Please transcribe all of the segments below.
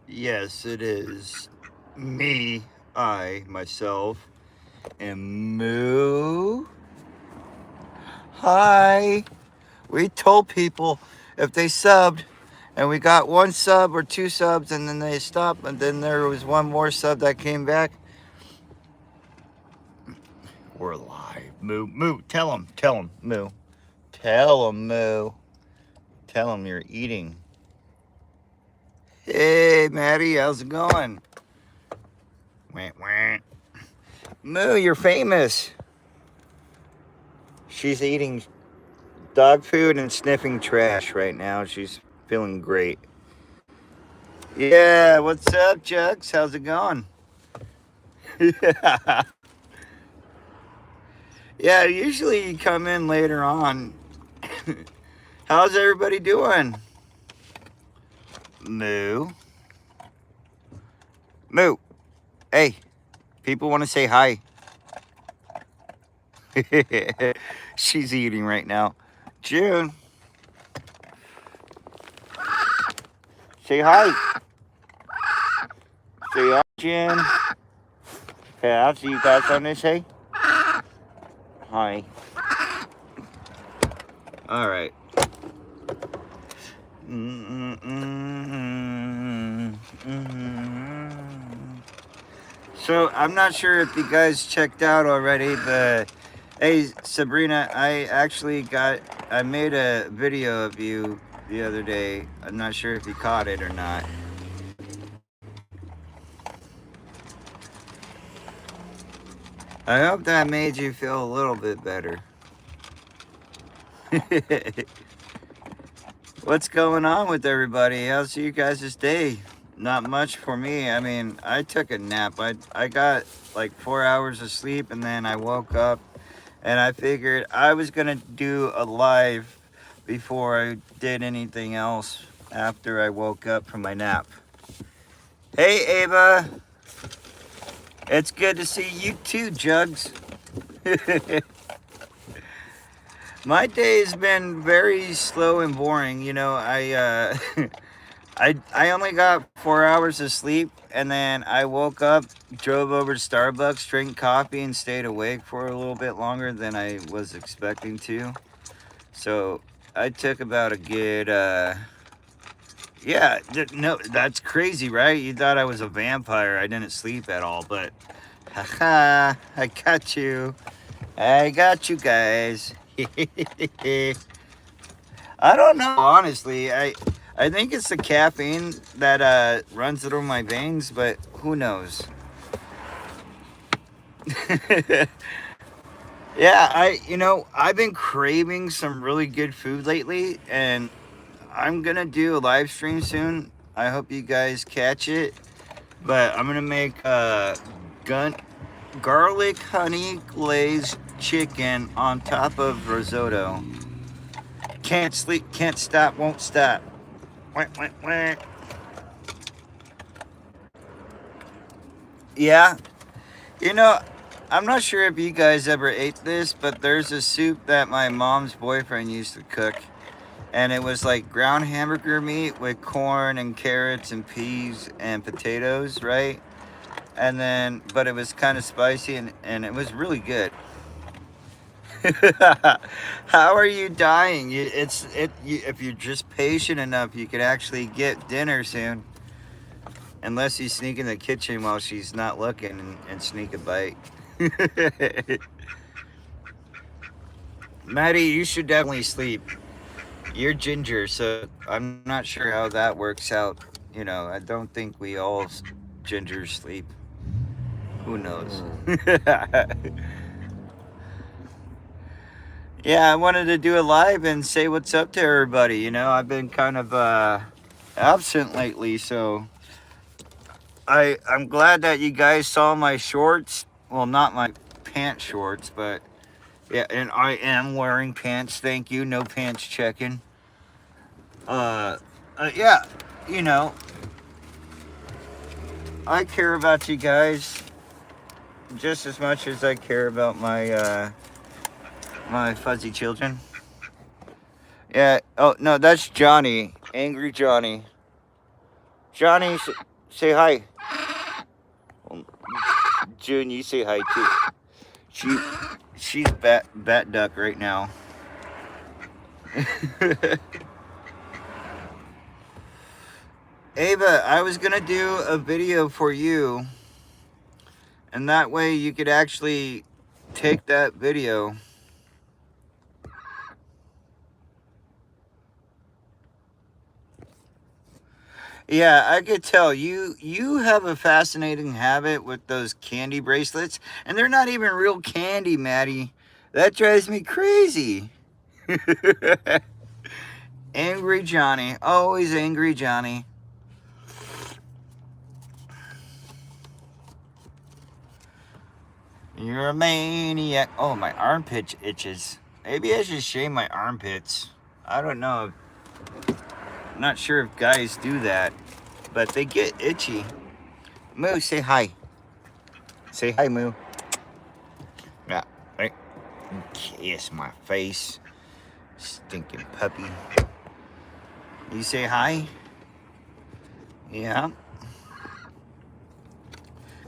Yes, it is. Me, myself, and Moo. Hi. We told people if they subbed and we got one sub or two subs and then they stopped and then there was one more sub that came back. We're live. Moo. Tell them, Moo. Tell them, Moo. Tell them you're eating. Hey, Maddie, how's it going? Wah, wah. Moo, you're famous. She's eating dog food and sniffing trash right now. She's feeling great. Yeah, what's up, Jugs? How's it going? Yeah. Yeah, usually you come in later on. How's everybody doing? Moo. Moo. Hey, people want to say hi. She's eating right now. June, say hi. Say hi, June. Yeah, so you guys want to say hi. All right. So I'm not sure if you guys checked out already, but hey, Sabrina, I made a video of you the other day. I'm not sure if you caught it or not. I hope that made you feel a little bit better. What's going on with everybody? How's you guys' day? Not much for me. I mean, I took a nap. I got like 4 hours of sleep and then I woke up and I figured I was gonna do a live before I did anything else after I woke up from my nap. Hey Ava, it's good to see you too, Jugs. My day's been very slow and boring. You know, I only got 4 hours of sleep, and then I woke up, drove over to Starbucks, drank coffee, and stayed awake for a little bit longer than I was expecting to. So I took about a good, yeah, no, that's crazy, right? You thought I was a vampire. I didn't sleep at all, but haha, I got you. I got you guys. I don't know, honestly. I think it's the caffeine that runs through my veins, but who knows? Yeah, I've been craving some really good food lately, and I'm gonna do a live stream soon. I hope you guys catch it. But I'm gonna make gun garlic honey glazed chicken on top of risotto. Can't sleep, can't stop, won't stop. Wah, wah, wah. Yeah, you know, I'm not sure if you guys ever ate this, but there's a soup that my mom's boyfriend used to cook. And it was like ground hamburger meat with corn and carrots and peas and potatoes, right? And then, but it was kind of spicy and it was really good. How are you dying? If you're just patient enough, you could actually get dinner soon. Unless you sneak in the kitchen while she's not looking and sneak a bite. Maddie, you should definitely sleep. You're ginger, so I'm not sure how that works out. You know, I don't think we all gingers sleep. Who knows? Yeah, I wanted to do a live and say what's up to everybody. You know, I've been kind of absent lately, so I'm glad that you guys saw my shorts. Well, not my pants shorts, but yeah, and I am wearing pants. Thank you. No pants checking. Uh, yeah, you know, I care about you guys just as much as I care about my fuzzy children. Yeah. Oh no, that's Johnny. Angry Johnny. Johnny. Say hi. June, you say hi too. She's bat duck right now. Ava, I was gonna do a video for you, and that way you could actually take that video. Yeah, I could tell you have a fascinating habit with those candy bracelets, and they're not even real candy, Maddie. That drives me crazy. Angry Johnny, always angry Johnny. You're a maniac. Oh, my armpit itches. Maybe I should shave my armpits. I don't know. I'm not sure if guys do that, but they get itchy. Moo, say hi. Say hi, Moo. Yeah, right. Kiss my face. Stinking puppy. You say hi? Yeah.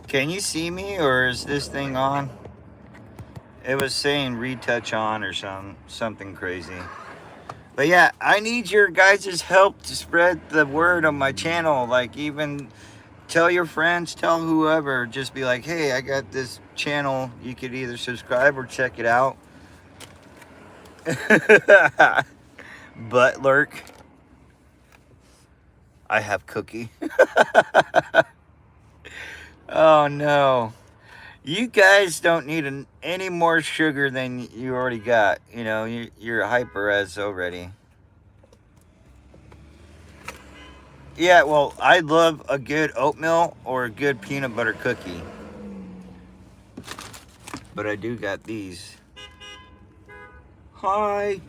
Can you see me, or is this thing on? It was saying retouch on or something crazy. But yeah, I need your guys' help to spread the word on my channel. Like, even tell your friends, tell whoever. Just be like, hey, I got this channel. You could either subscribe or check it out. Butt lurk. I have cookie. Oh no. You guys don't need any more sugar than you already got. You know, you're hyper as already. Yeah, well, I love a good oatmeal or a good peanut butter cookie. But I do got these. Hi.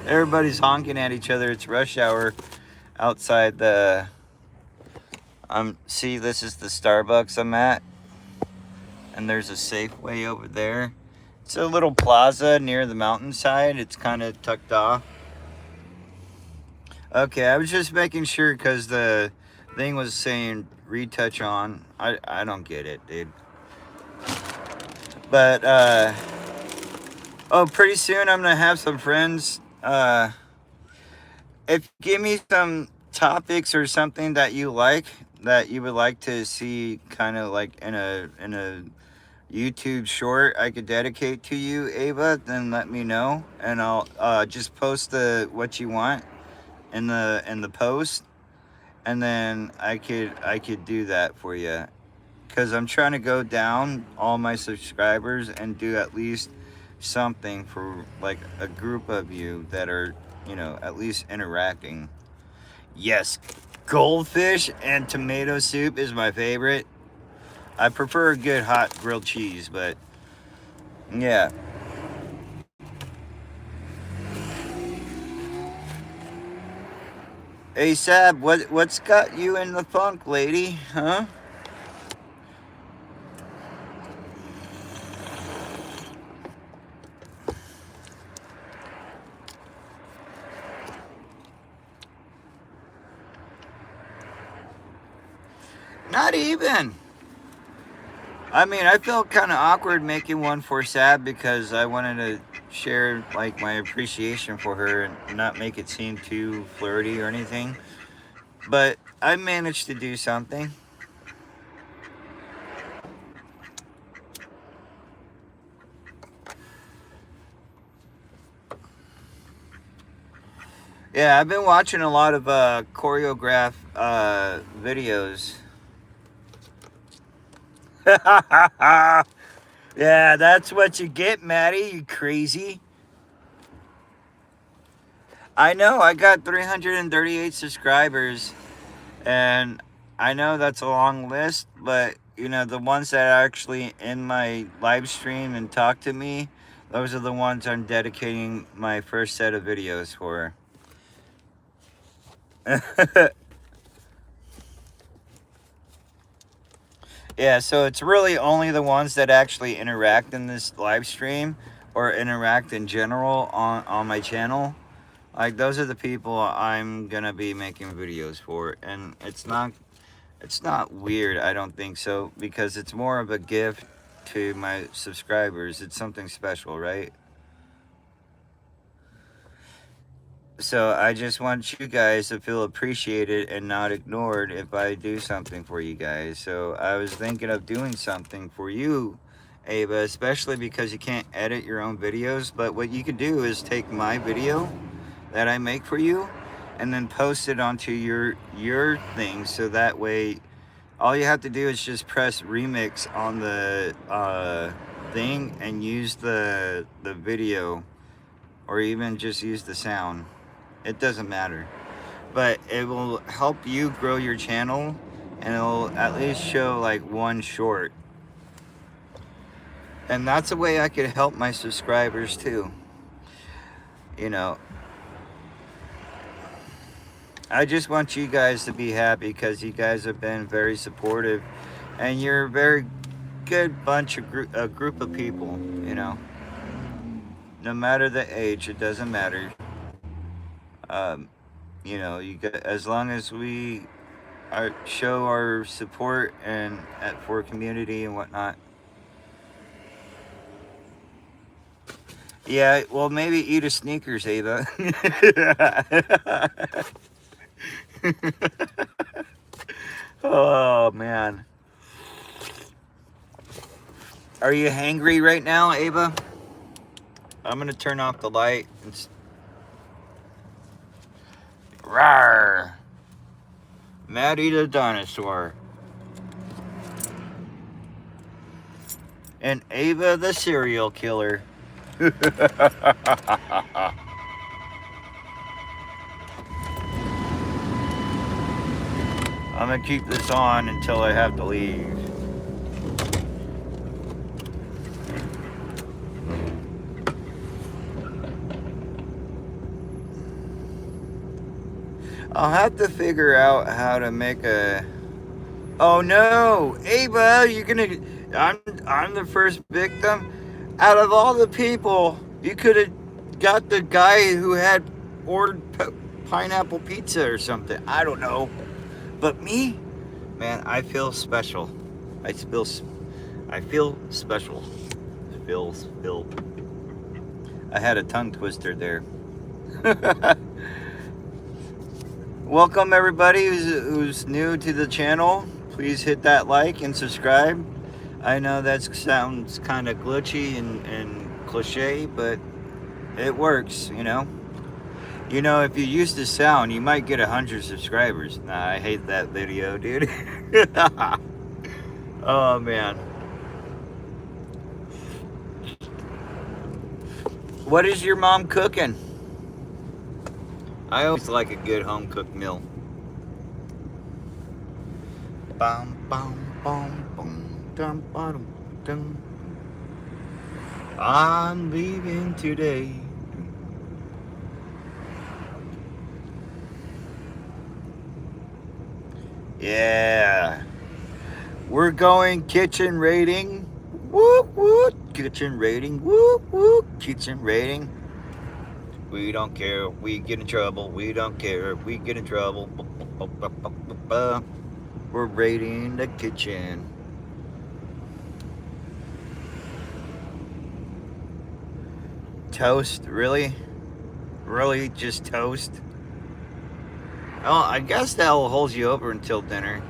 Everybody's honking at each other. It's rush hour outside the... see, this is the Starbucks I'm at. And there's a Safeway over there. It's a little plaza near the mountainside. It's kind of tucked off. Okay, I was just making sure because the thing was saying retouch on. I don't get it, dude. But, oh, pretty soon I'm going to have some friends. If give me some topics or something that you like, that you would like to see kind of like in a YouTube short I could dedicate to you, Ava, then let me know, and I'll just post what you want in the post, and then I could do that for you, because I'm trying to go down all my subscribers and do at least something for like a group of you that are, you know, at least interacting. Yes, goldfish and tomato soup is my favorite. I prefer a good hot grilled cheese, but yeah. Hey Sab, what's got you in the funk, lady? Huh? Not even. I mean, I felt kind of awkward making one for Sab because I wanted to share like my appreciation for her and not make it seem too flirty or anything. But I managed to do something. Yeah, I've been watching a lot of choreograph videos. Yeah, that's what you get, Maddie, you crazy. I know, I got 338 subscribers, and I know that's a long list, but, you know, the ones that are actually in my live stream and talk to me, those are the ones I'm dedicating my first set of videos for. Yeah, so it's really only the ones that actually interact in this live stream or interact in general on my channel. Like, those are the people I'm gonna be making videos for. And it's not It's not weird, I don't think so, because it's more of a gift to my subscribers. It's something special, right? So I just want you guys to feel appreciated and not ignored if I do something for you guys. So I was thinking of doing something for you, Ava, especially because you can't edit your own videos. But what you could do is take my video that I make for you and then post it onto your thing, so that way all you have to do is just press remix on the thing and use the video, or even just use the sound. It doesn't matter, but it will help you grow your channel, and it'll at least show like one short, and that's a way I could help my subscribers too. You know, I just want you guys to be happy because you guys have been very supportive, and you're a very good bunch of a group of people. You know, no matter the age, it doesn't matter. Um, you know, as long as we show our support and for community and whatnot. Yeah, well, maybe eat a Snickers, Ava. Oh man, are you hangry right now, Ava? I'm gonna turn off the light and rawr. Maddie the dinosaur. And Ava the serial killer. I'm gonna keep this on until I have to leave. I'll have to figure out how to make a... Oh no, Ava, you're gonna... I'm the first victim? Out of all the people, you could have got the guy who had ordered pineapple pizza or something. I don't know. But me, man, I feel special. I feel special. Feel. I had a tongue twister there. Welcome everybody who's new to the channel. Please hit that like and subscribe. I know that sounds kind of glitchy and cliche, but it works, you know. You know, if you use the sound, you might get 100 subscribers. Nah, I hate that video, dude. Oh man. What is your mom cooking? I always like a good home cooked meal. Bum, bum, bum, bum, dum, bum, dum. I'm leaving today. Yeah. We're going kitchen rating. Whoop, whoop. Kitchen rating. Whoop, whoop. Kitchen rating. We don't care. We get in trouble. We don't care. We get in trouble. We're raiding the kitchen. Toast? Really? Really? Just toast? Oh, I guess that'll hold you over until dinner.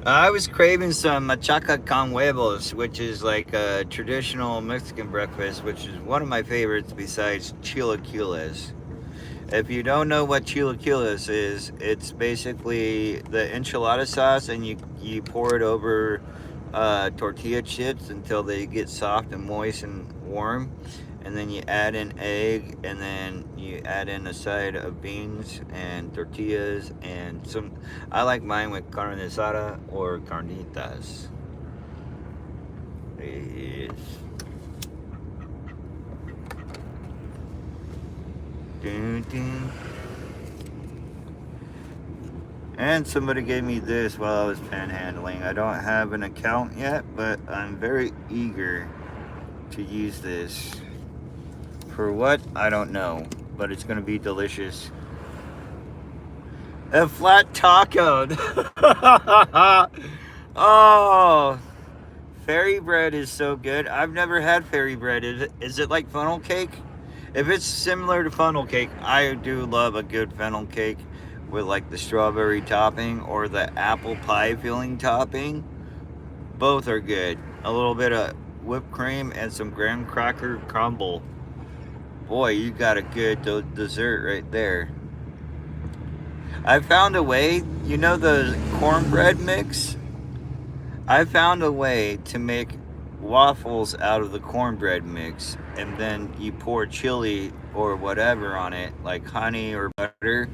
I was craving some machaca con huevos, which is like a traditional Mexican breakfast, which is one of my favorites besides chilaquiles. If you don't know what chilaquiles is, it's basically the enchilada sauce, and you pour it over tortilla chips until they get soft and moist and warm, and then you add in egg, and then you add in a side of beans and tortillas and some... I like mine with carne asada or carnitas. Yes. Dun, dun. And somebody gave me this while I was panhandling. I don't have an account yet, but I'm very eager to use this. For what? I don't know, but it's gonna be delicious. A flat taco. Oh, fairy bread is so good. I've never had fairy bread. Is it like funnel cake? If it's similar to funnel cake, I do love a good funnel cake with like the strawberry topping or the apple pie filling topping. Both are good. A little bit of whipped cream and some graham cracker crumble. Boy, you got a good dessert right there. I found a way, you know the cornbread mix? I found a way to make waffles out of the cornbread mix, and then you pour chili or whatever on it, like honey or butter,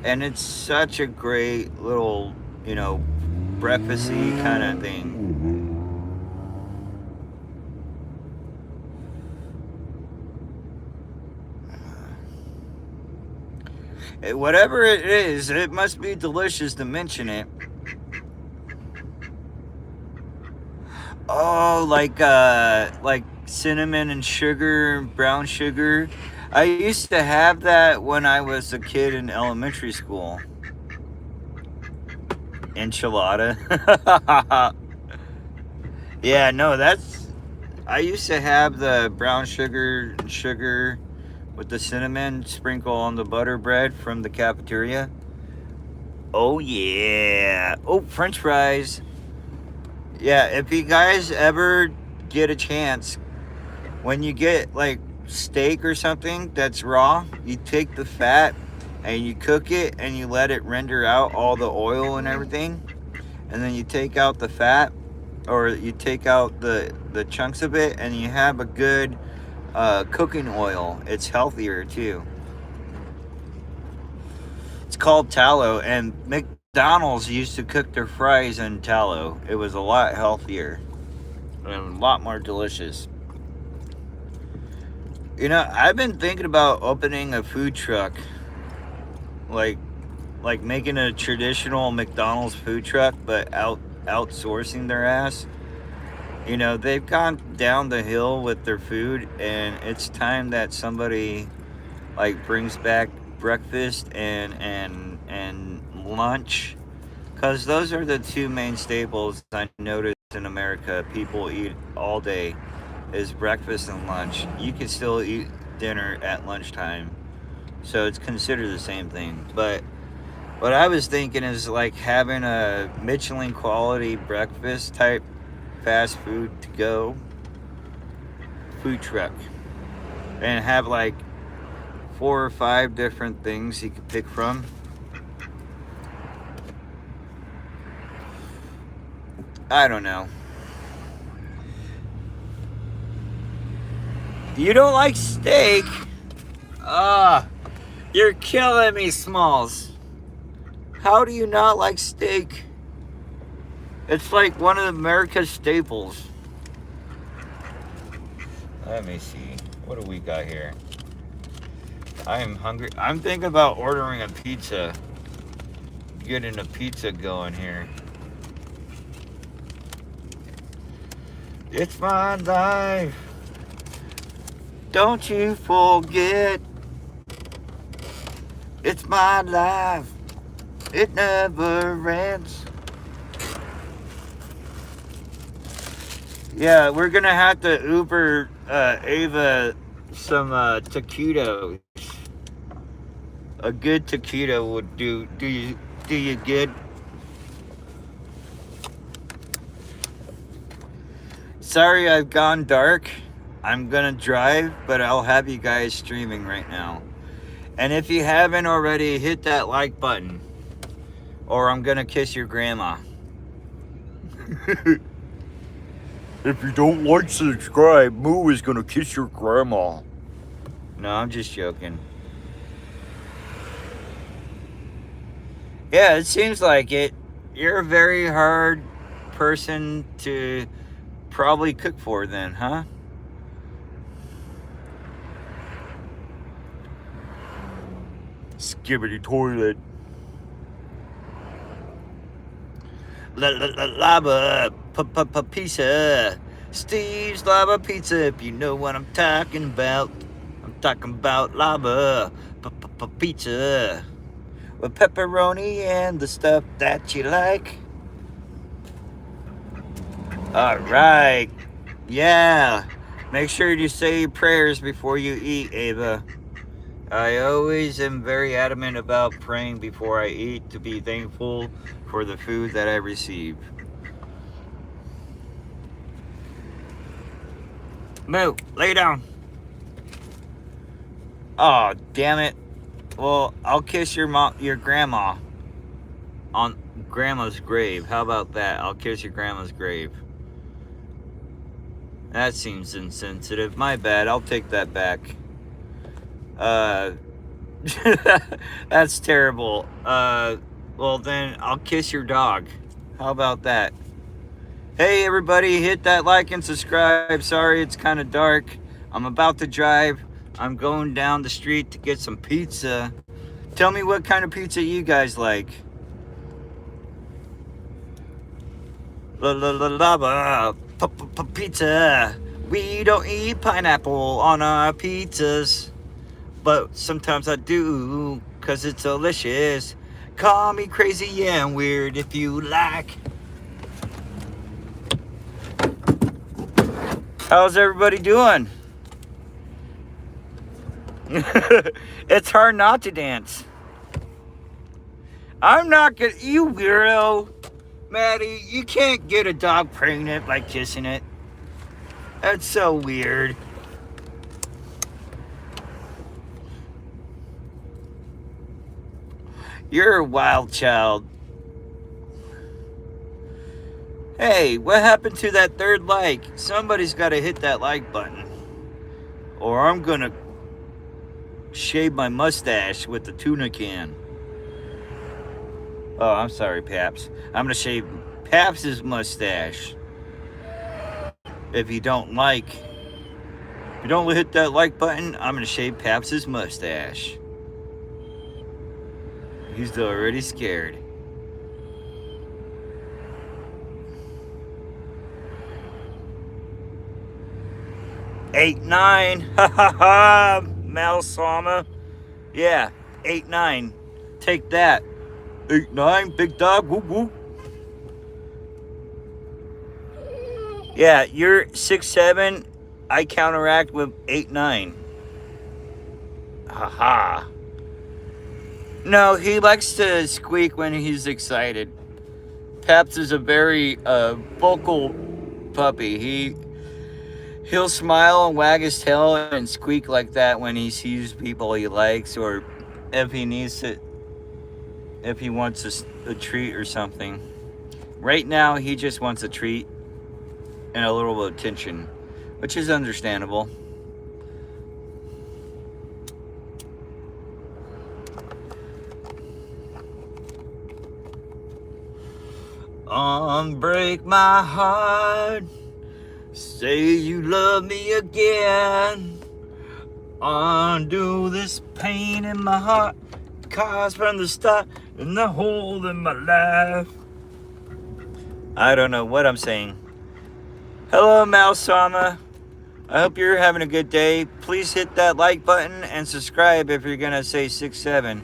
and it's such a great little, breakfasty kind of thing. Whatever it is, it must be delicious to mention it. Oh, like cinnamon and sugar, brown sugar. I used to have that when I was a kid in elementary school. Enchilada. Yeah, no, I used to have the brown sugar with the cinnamon sprinkle on the butter bread from the cafeteria. Oh yeah. Oh, French fries. Yeah, if you guys ever get a chance, when you get like steak or something that's raw, you take the fat and you cook it and you let it render out all the oil and everything, and then you take out the fat, or you take out the chunks of it, and you have a good cooking oil. It's healthier too. It's called tallow, and McDonald's used to cook their fries in tallow. It was a lot healthier and a lot more delicious. I've been thinking about opening a food truck, like making a traditional McDonald's food truck, but outsourcing their ass. They've gone down the hill with their food, and it's time that somebody like brings back breakfast and lunch, because those are the two main staples I noticed in America people eat all day, is breakfast and lunch. You can still eat dinner at lunchtime, so it's considered the same thing. But what I was thinking is like having a Michelin quality breakfast type fast food to go food truck, and have like 4 or 5 different things you could pick from. I don't know. You don't like steak? You're killing me, Smalls. How do you not like steak? It's like one of America's staples. Let me see. What do we got here? I am hungry. I'm thinking about ordering a pizza. Getting a pizza going here. It's my life. Don't you forget. It's my life. It never ends. Yeah, we're gonna have to Uber Ava some taquitos. A good taquito would do you good. Sorry I've gone dark. I'm gonna drive, but I'll have you guys streaming right now. And if you haven't already, hit that like button, or I'm gonna kiss your grandma. If you don't like, subscribe, Moo is gonna kiss your grandma. No, I'm just joking. Yeah, it seems like it. You're a very hard person to probably cook for then, huh? Skibbity toilet. Lava pizza. Steve's lava pizza, if you know what I'm talking about. I'm talking about lava pizza. with pepperoni and the stuff that you like. All right. Yeah. Make sure you say your prayers before you eat, Ava. I always am very adamant about praying before I eat to be thankful for the food that I receive. Moo, lay down. Oh, damn it. Well, I'll kiss your grandma on grandma's grave. How about that? I'll kiss your grandma's grave. That seems insensitive. My bad. I'll take that back. That's terrible. Well then I'll kiss your dog. How about that? Hey everybody, hit that like and subscribe. Sorry it's kind of dark. I'm about to drive. I'm going down the street to get some pizza. Tell me what kind of pizza you guys like. Pizza. We don't eat pineapple on our pizzas, but sometimes I do, cause it's delicious. Call me crazy and weird if you like. How's everybody doing? It's hard not to dance. I'm not gonna, you weirdo. Maddie, you can't get a dog pregnant by kissing it. That's so weird. You're a wild child. Hey, what happened to that third like? Somebody's got to hit that like button. Or I'm going to shave my mustache with the tuna can. Oh, I'm sorry, Paps. I'm going to shave Paps's mustache. If you don't hit that like button, I'm going to shave Paps's mustache. He's already scared. Eight, 9. Ha ha ha. Malsama. Yeah, 8, 9. Take that. 8, 9. Big dog. Whoop whoop. Yeah, you're 6, 7. I counteract with 8, 9. Ha ha. No, he likes to squeak when he's excited. Paps is a very vocal puppy. He'll smile and wag his tail and squeak like that when he sees people he likes, or if he needs to, if he wants a treat or something. Right now, he just wants a treat and a little bit of attention, which is understandable. Unbreak my heart, say you love me again. Undo this pain in my heart, caused from the start and the hole in my life. I don't know what I'm saying. Hello, Malsama. I hope you're having a good day. Please hit that like button and subscribe if you're gonna say 6, 7.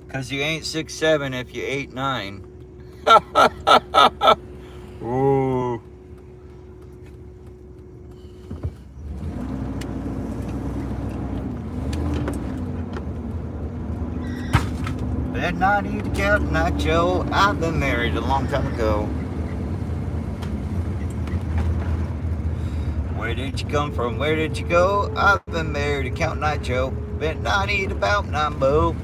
Cause you ain't 6, 7 if you 8, 9. Ooh. Bet not eat a cat, not Joe. I've been married a long time ago. Where did you come from? Where did you go? I've been married to Count Night Joe. Bet not eat about Nambo.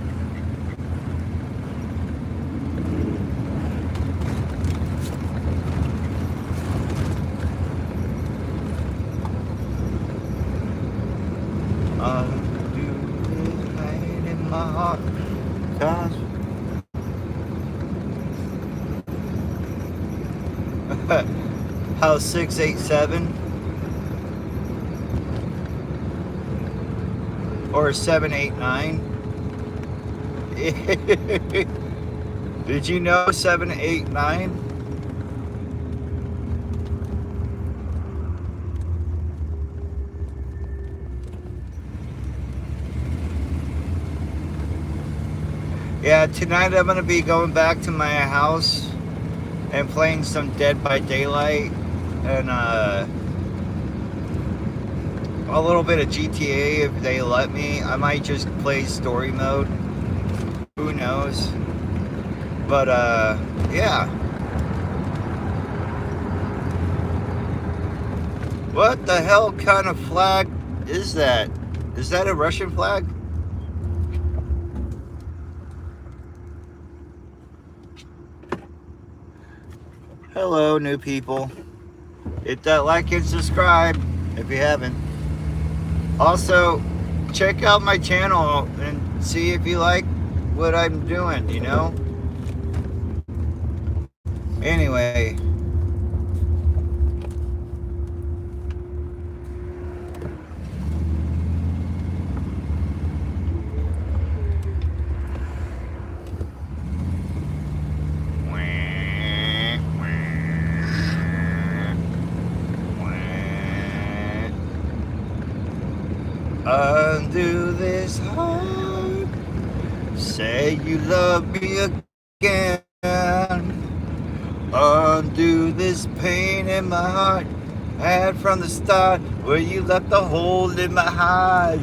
My heart, cause how 6, 8, 7 or 7, 8, 9? Did you know 7, 8, 9? Yeah, tonight I'm gonna be going back to my house and playing some Dead by Daylight and a little bit of GTA if they let me. I might just play story mode. Who knows? But yeah. What the hell kind of flag is that? Is that a Russian flag? Hello, new people. Hit that like and subscribe if you haven't. Also, check out my channel and see if you like what I'm doing, you know? Anyway. Undo this heart. Say you love me again. Undo this pain in my heart. I had from the start where you left a hole in my heart.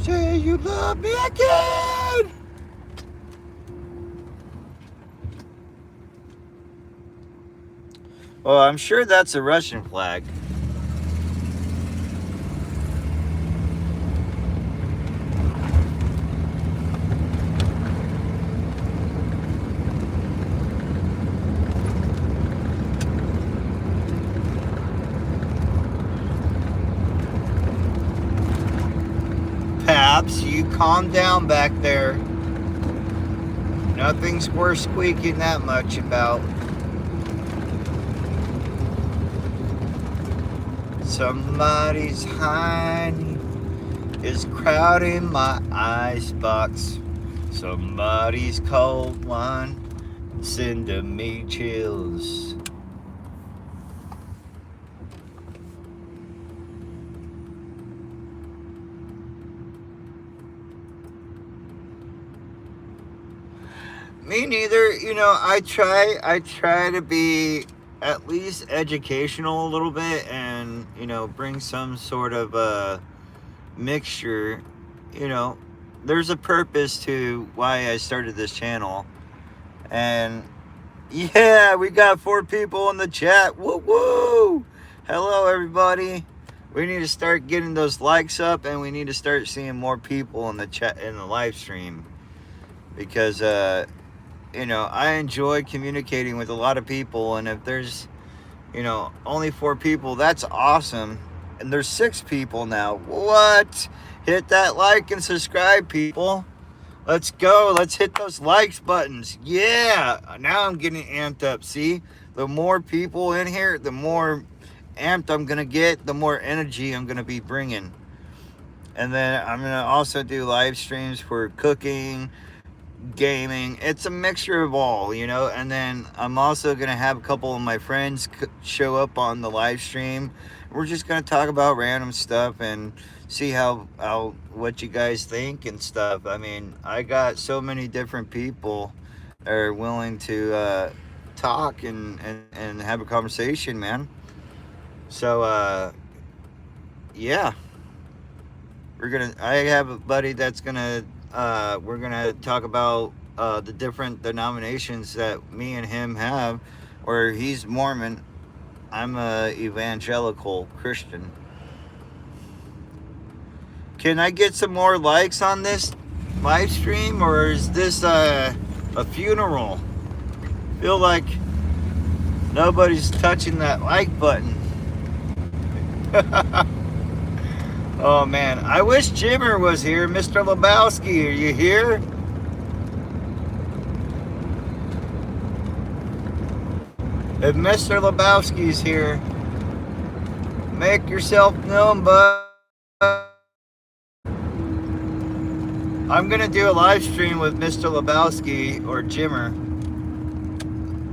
Say you love me again. Well, I'm sure that's a Russian flag. Paps, you calm down back there. Nothing's worth squeaking that much about. Somebody's honey is crowding my icebox. Somebody's cold one sending me chills. Me neither. You know, I try to be at least educational a little bit and, you know, bring some sort of mixture. You know, there's a purpose to why I started this channel. And yeah, we got 4 people in the chat. Woo woo! Hello everybody. We need to start getting those likes up and we need to start seeing more people in the chat, in the live stream. Because you know, I enjoy communicating with a lot of people, and if there's, you know, only 4 people, that's awesome. And there's 6 people now. What? Hit that like and subscribe, people. Let's go. Let's hit those likes buttons. Yeah. Now I'm getting amped up. See? The more people in here, the more amped I'm going to get, the more energy I'm going to be bringing. And then I'm going to also do live streams for cooking, gaming. It's a mixture of all, you know. And then I'm also gonna have a couple of my friends show up on the live stream. We're just gonna talk about random stuff and see how what you guys think and stuff. I mean, I got so many different people that are willing to talk and have a conversation, man. So yeah, I have a buddy that's gonna we're gonna talk about the different denominations that me and him have, where he's Mormon, I'm a evangelical Christian. Can I get some more likes on this live stream, or is this a funeral? Feel like nobody's touching that like button. Oh man, I wish Jimmer was here. Mr. Lebowski, are you here? If Mr. Lebowski's here, make yourself known, bud. I'm gonna do a live stream with Mr. Lebowski or Jimmer.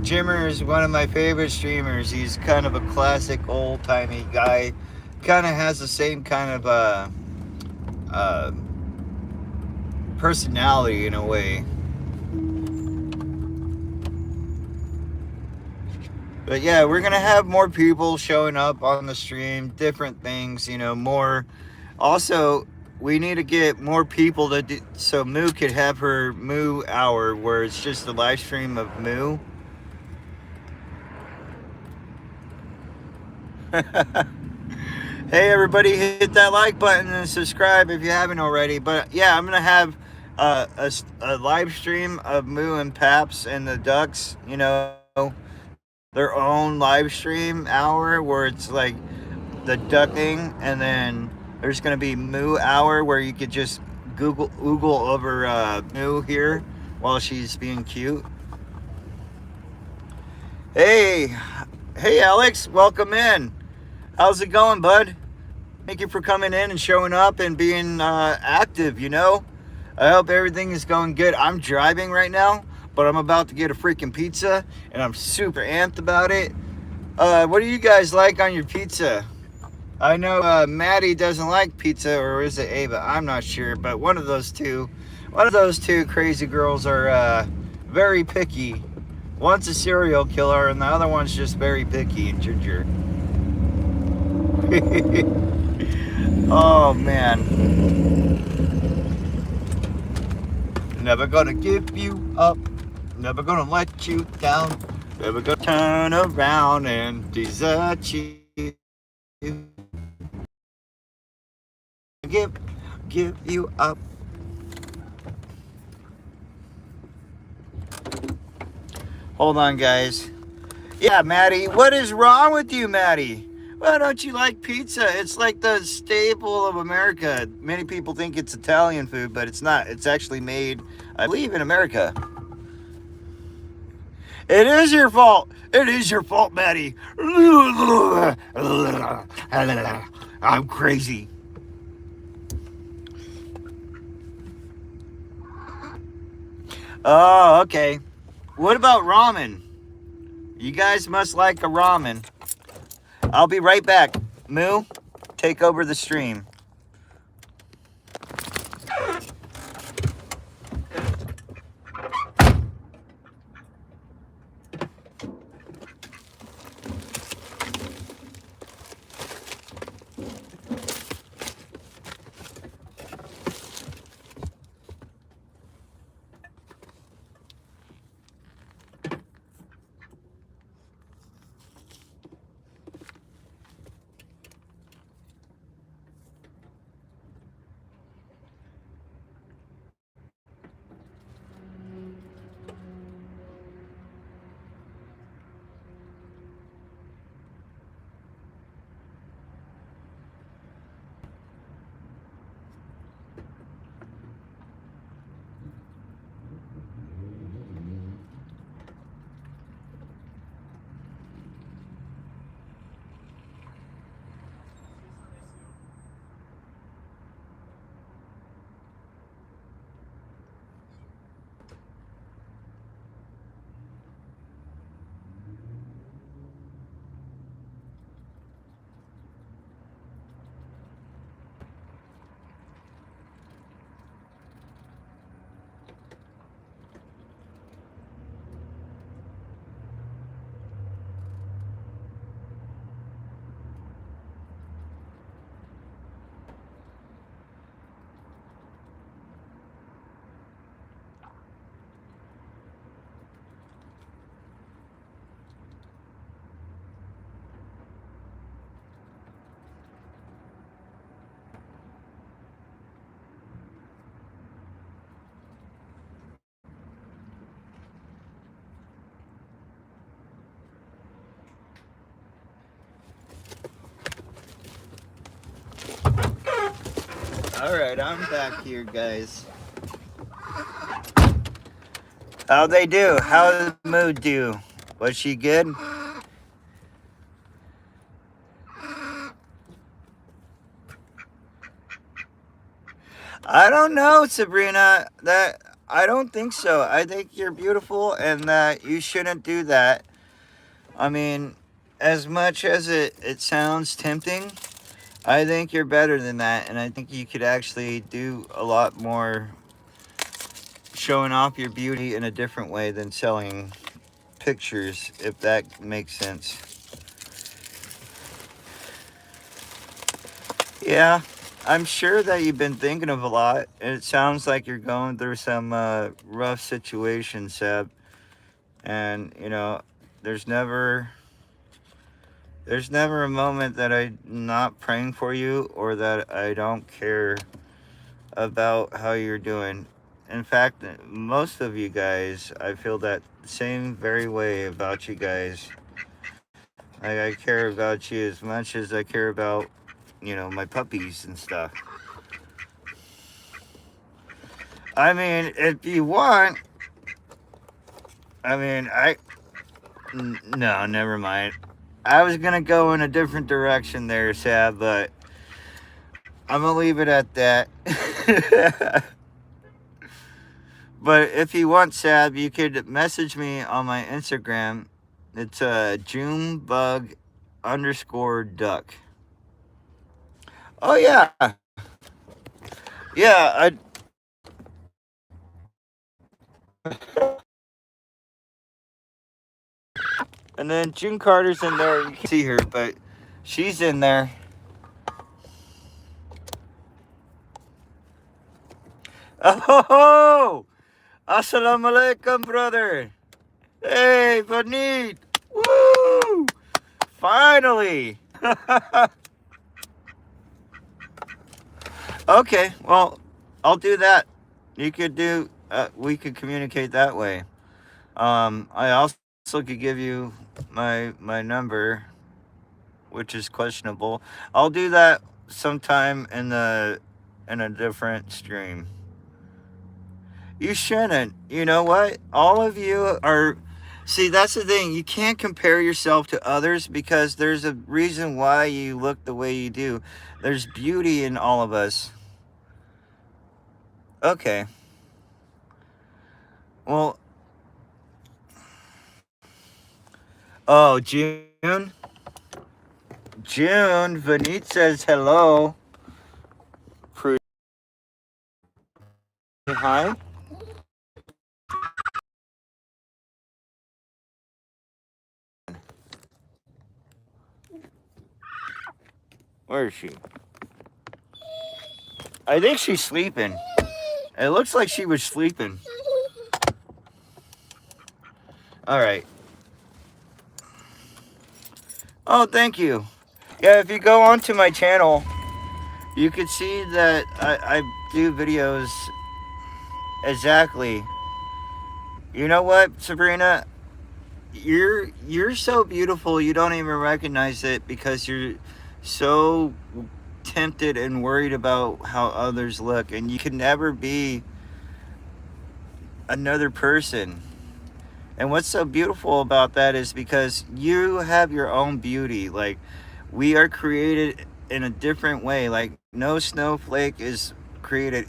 Jimmer is one of my favorite streamers. He's kind of a classic old-timey guy. Kind of has the same kind of personality in a way. But yeah, we're gonna have more people showing up on the stream, different things, you know, more. Also, we need to get more people to do, so Moo could have her Moo hour where it's just a live stream of Moo. Hey everybody, hit that like button and subscribe if you haven't already. But yeah, I'm gonna have a live stream of Moo and Paps and the Ducks, you know, their own live stream hour where it's like the ducking, and then there's gonna be Moo hour where you could just Google over Moo here while she's being cute. Hey, hey Alex, welcome in. How's it going, bud? Thank you for coming in and showing up and being active, you know? I hope everything is going good. I'm driving right now, but I'm about to get a freaking pizza, and I'm super amped about it. What do you guys like on your pizza? I know Maddie doesn't like pizza, or is it Ava? I'm not sure, but one of those two crazy girls are very picky. One's a serial killer, and the other one's just very picky and ginger. Oh man. Never gonna give you up. Never gonna let you down. Never gonna turn around and desert you. Give you up. Hold on, guys. Yeah, Maddie. What is wrong with you, Maddie? Why don't you like pizza? It's like the staple of America. Many people think it's Italian food, but it's not. It's actually made, I believe, in America. It is your fault. It is your fault, Maddie. I'm crazy. Oh, okay. What about ramen? You guys must like a ramen. I'll be right back. Moo, take over the stream. Alright, I'm back here, guys. How'd they do? How'd the mood do? Was she good? I don't know, Sabrina. That I don't think so. I think you're beautiful and that you shouldn't do that. I mean, as much as it sounds tempting, I think you're better than that, and I think you could actually do a lot more showing off your beauty in a different way than selling pictures, if that makes sense. Yeah, I'm sure that you've been thinking of a lot. It sounds like you're going through some rough situation, Seb. And you know, there's never a moment that I'm not praying for you or that I don't care about how you're doing. In fact, most of you guys, I feel that same very way about you guys. Like, I care about you as much as I care about, you know, my puppies and stuff. I mean, if you want, I mean, no, never mind. I was gonna go in a different direction there, Sab, but I'm gonna leave it at that. But if you want, Sab, you could message me on my Instagram. It's Junebug_duck. Oh yeah, yeah. And then June Carter's in there. You can't see her, but she's in there. Oh, assalamu alaikum, brother. Hey, Vanit. Woo! Finally. Okay, well, I'll do that. You could do. We could communicate that way. I also could give you my number, which is questionable. I'll do that sometime in a different stream. You shouldn't. You know what? All of you are. See, that's the thing. You can't compare yourself to others because there's a reason why you look the way you do. There's beauty in all of us. Okay. Well. Oh, June. June. Vanit says hello. Hi. Where is she? I think she's sleeping. It looks like she was sleeping. All right. Oh, thank you. Yeah, if you go onto my channel, you can see that I do videos exactly. You know what, Sabrina? You're so beautiful you don't even recognize it because you're so tempted and worried about how others look, and you can never be another person. And what's so beautiful about that is because you have your own beauty. Like, we are created in a different way. Like, no snowflake is created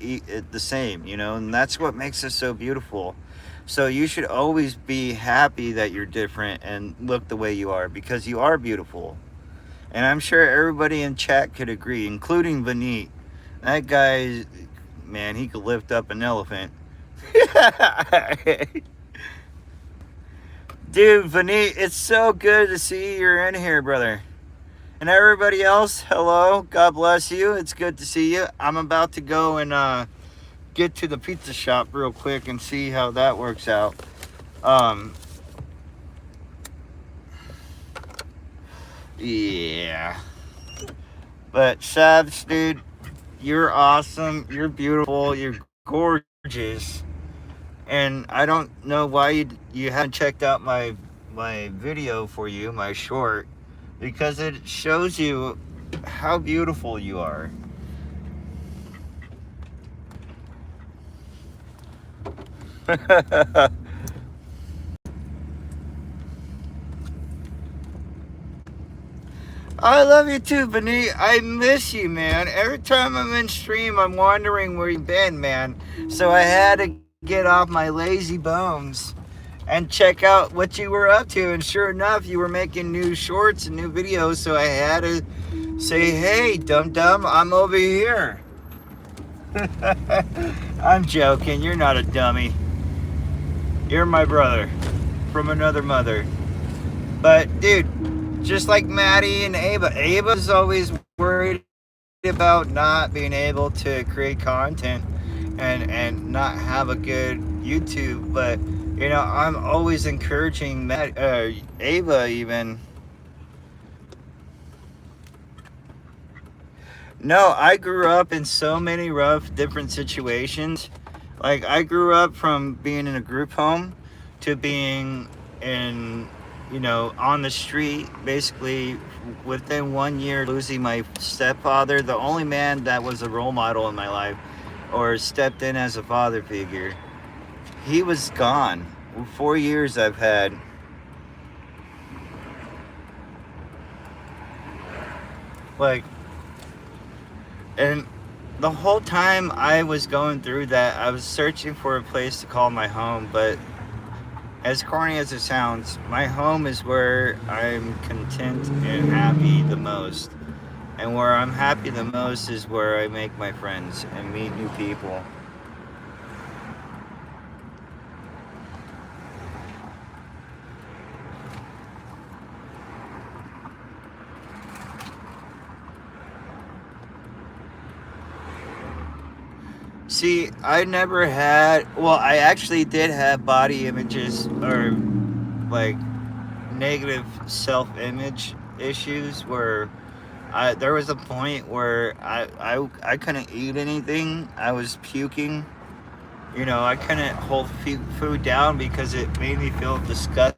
the same, you know, and that's what makes us so beautiful. So you should always be happy that you're different and look the way you are because you are beautiful. And I'm sure everybody in chat could agree, including Vanit. That guy, man, he could lift up an elephant. Dude, Vanit, it's so good to see you're in here, brother. And everybody else, hello. God bless you. It's good to see you. I'm about to go and get to the pizza shop real quick and see how that works out. Yeah. But Sabs, dude, you're awesome. You're beautiful. You're gorgeous. And I don't know why you haven't checked out my video for you, my short, because it shows you how beautiful you are. I love you too, Vanit. I miss you, man. Every time I'm in stream, I'm wondering where you've been, man. So I had to get off my lazy bones and check out what you were up to. And sure enough, you were making new shorts and new videos. So I had to say, hey, dum-dum, I'm over here. I'm joking. You're not a dummy. You're my brother from another mother. But dude, just like Maddie and Ava's always worried about not being able to create content and not have a good YouTube. But you know, I'm always encouraging Ava even. No, I grew up in so many rough, different situations. Like, I grew up from being in a group home to being in, you know, on the street, basically within 1 year losing my stepfather, the only man that was a role model in my life or stepped in as a father figure. He was gone. 4 years I've had. Like, and the whole time I was going through that, I was searching for a place to call my home. But as corny as it sounds, my home is where I'm content and happy the most. And where I'm happy the most is where I make my friends and meet new people. See, I never had, well, I actually did have body images or like negative self-image issues where there was a point where I couldn't eat anything. I was puking. You know, I couldn't hold food down because it made me feel disgusted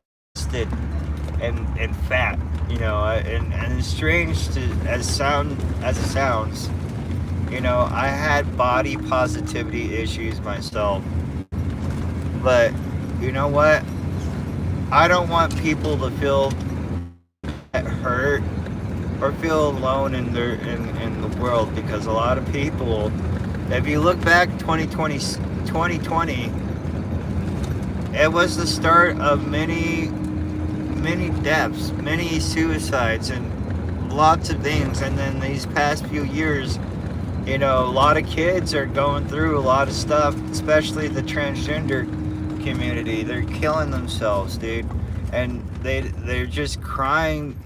and fat. You know, and it's strange to as it sounds. You know, I had body positivity issues myself. But you know what? I don't want people to feel hurt or feel alone in the world, because a lot of people, if you look back 2020, it was the start of many deaths, many suicides, and lots of things. And then these past few years, you know, a lot of kids are going through a lot of stuff, especially the transgender community. They're killing themselves, dude. And they're just crying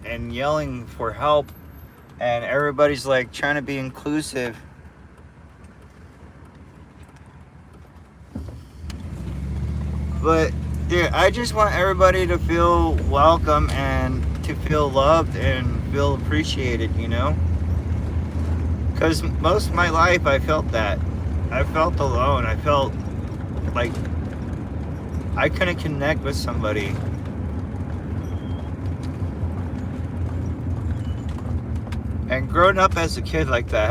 and yelling for help. And everybody's like trying to be inclusive. But dude, I just want everybody to feel welcome and to feel loved and feel appreciated, you know? Because most of my life I felt that. I felt alone. I felt like I couldn't connect with somebody. And growing up as a kid like that,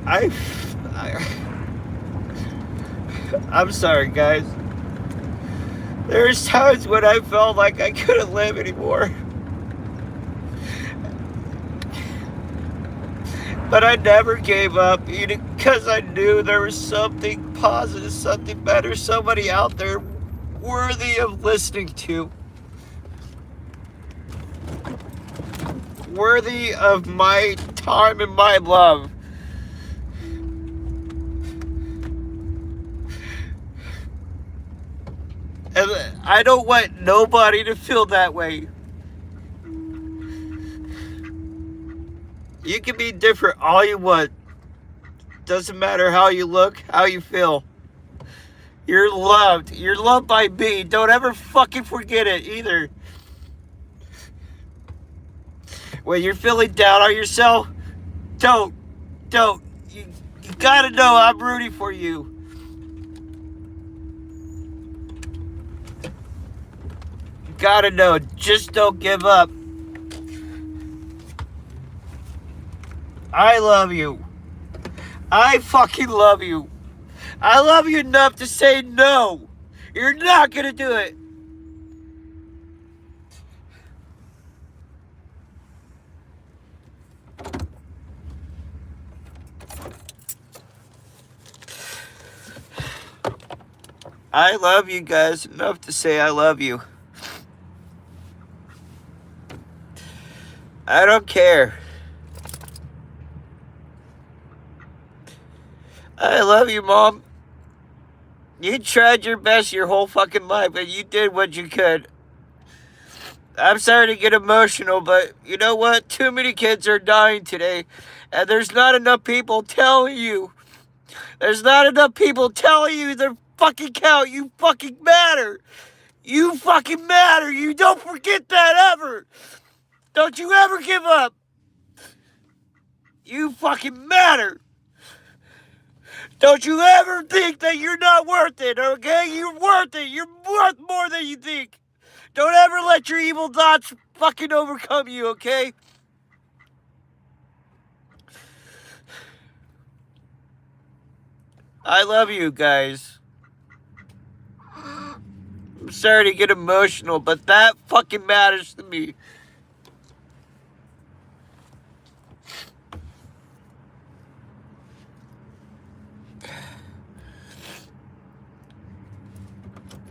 I I'm sorry, guys. There's times when I felt like I couldn't live anymore. But I never gave up, because I knew there was something positive, something better, somebody out there worthy of listening to. Worthy of my time and my love. And I don't want nobody to feel that way. You can be different all you want. Doesn't matter how you look, how you feel. You're loved. You're loved by me. Don't ever fucking forget it either. When you're feeling down on yourself, don't. You gotta know I'm rooting for you. You gotta know. Just don't give up. I love you. I fucking love you. I love you enough to say no. You're not gonna do it. I love you guys enough to say I love you. I don't care. I love you, Mom. You tried your best your whole fucking life, and you did what you could. I'm sorry to get emotional, but you know what? Too many kids are dying today, and there's not enough people telling you. There's not enough people telling you their fucking count. You fucking matter. You fucking matter. You don't forget that ever. Don't you ever give up. You fucking matter. Don't you ever think that you're not worth it, okay? You're worth it. You're worth more than you think. Don't ever let your evil thoughts fucking overcome you, okay? I love you guys. I'm sorry to get emotional, but that fucking matters to me.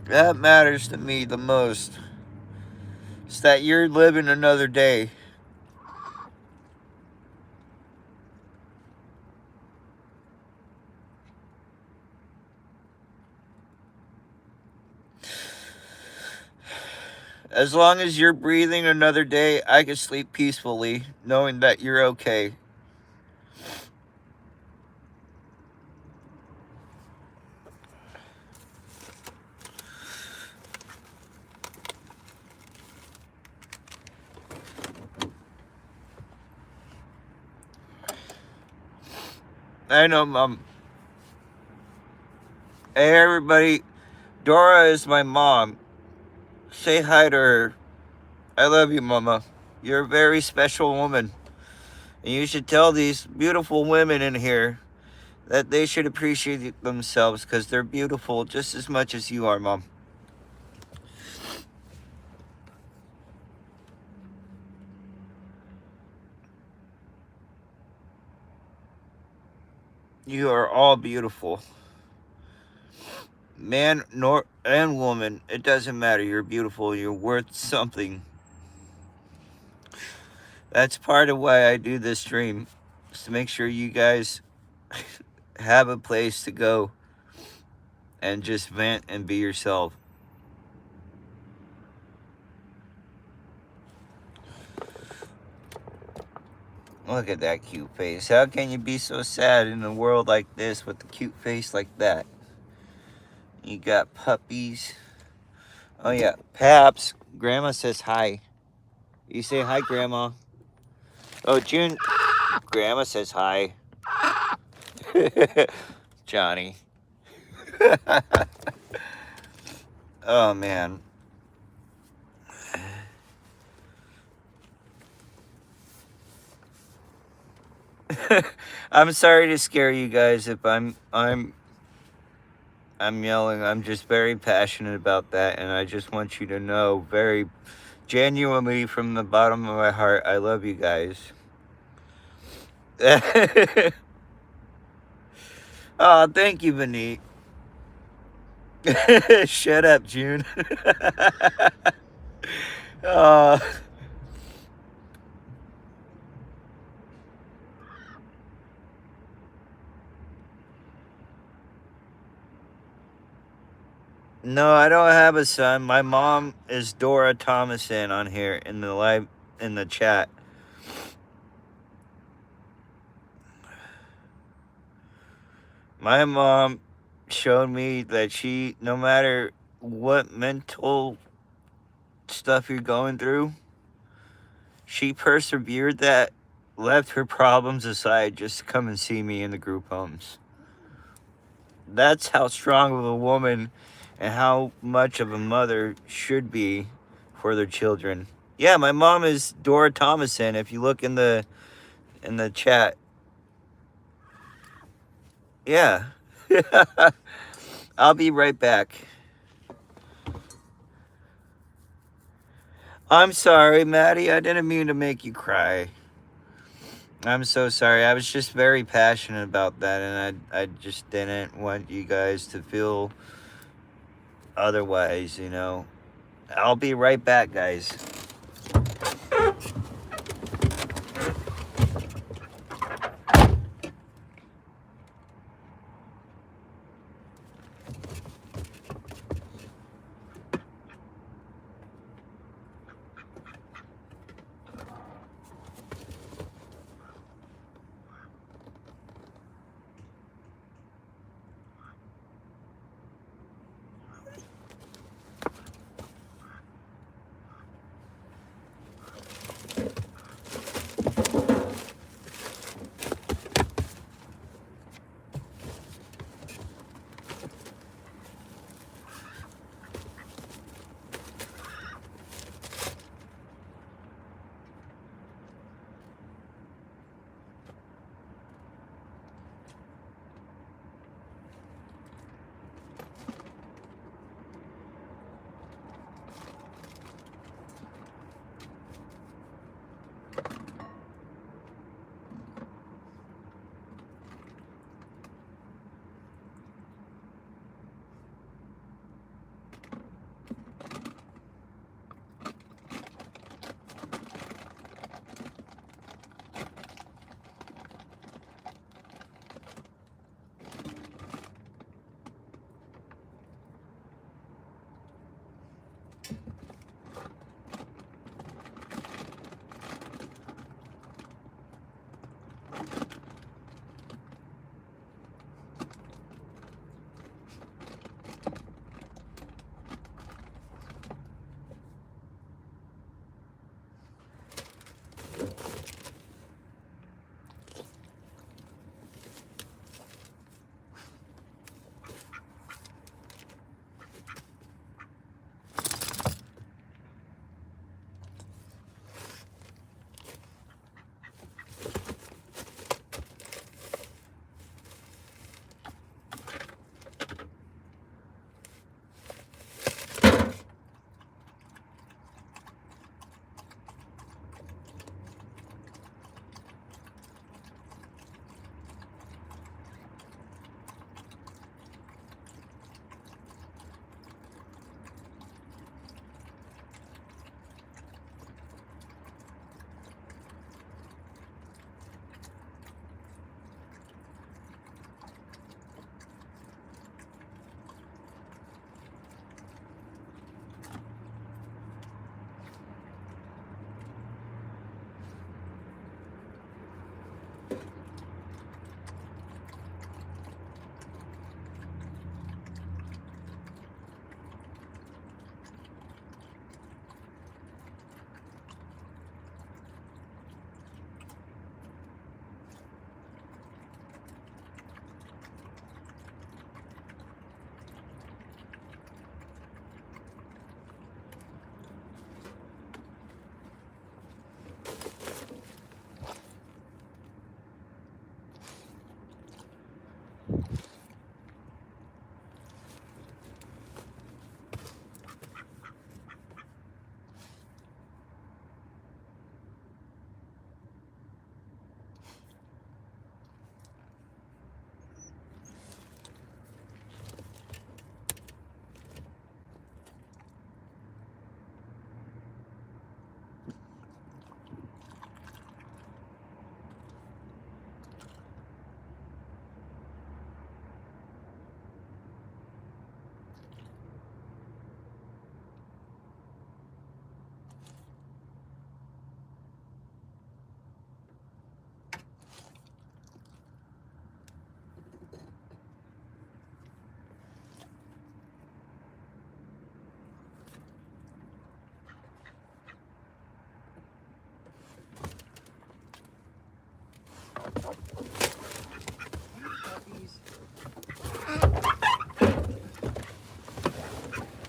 That matters to me the most. It's that you're living another day. As long as you're breathing another day, I can sleep peacefully, knowing that you're okay. I know, Mom. Hey, everybody. Dora is my mom. Say hi to her. I love you, Mama. You're a very special woman. And you should tell these beautiful women in here that they should appreciate themselves because they're beautiful just as much as you are, Mom. You are all beautiful. Man nor and woman, it doesn't matter. You're beautiful. You're worth something. That's part of why I do this stream, is to make sure you guys have a place to go and just vent and be yourself. Look at that cute face. How can you be so sad in a world like this with a cute face like that? You got puppies. Oh yeah, Paps. Grandma says hi. You say hi, Grandma. Oh, June. Grandma says hi. Johnny. Oh man. I'm sorry to scare you guys if I'm yelling. I'm just very passionate about that, and I just want you to know very genuinely from the bottom of my heart, I love you guys. Oh, thank you, Benit. Shut up, June. Oh. No, I don't have a son. My mom is Dora Thomason on here in the chat. My mom showed me that she, no matter what mental stuff you're going through, she persevered that, left her problems aside just to come and see me in the group homes. That's how strong of a woman and how much of a mother should be for their children. Yeah, my mom is Dora Thomason. If you look in the chat. Yeah. I'll be right back. I'm sorry, Maddie. I didn't mean to make you cry. I'm so sorry. I was just very passionate about that, and I just didn't want you guys to feel otherwise, you know. I'll be right back, guys.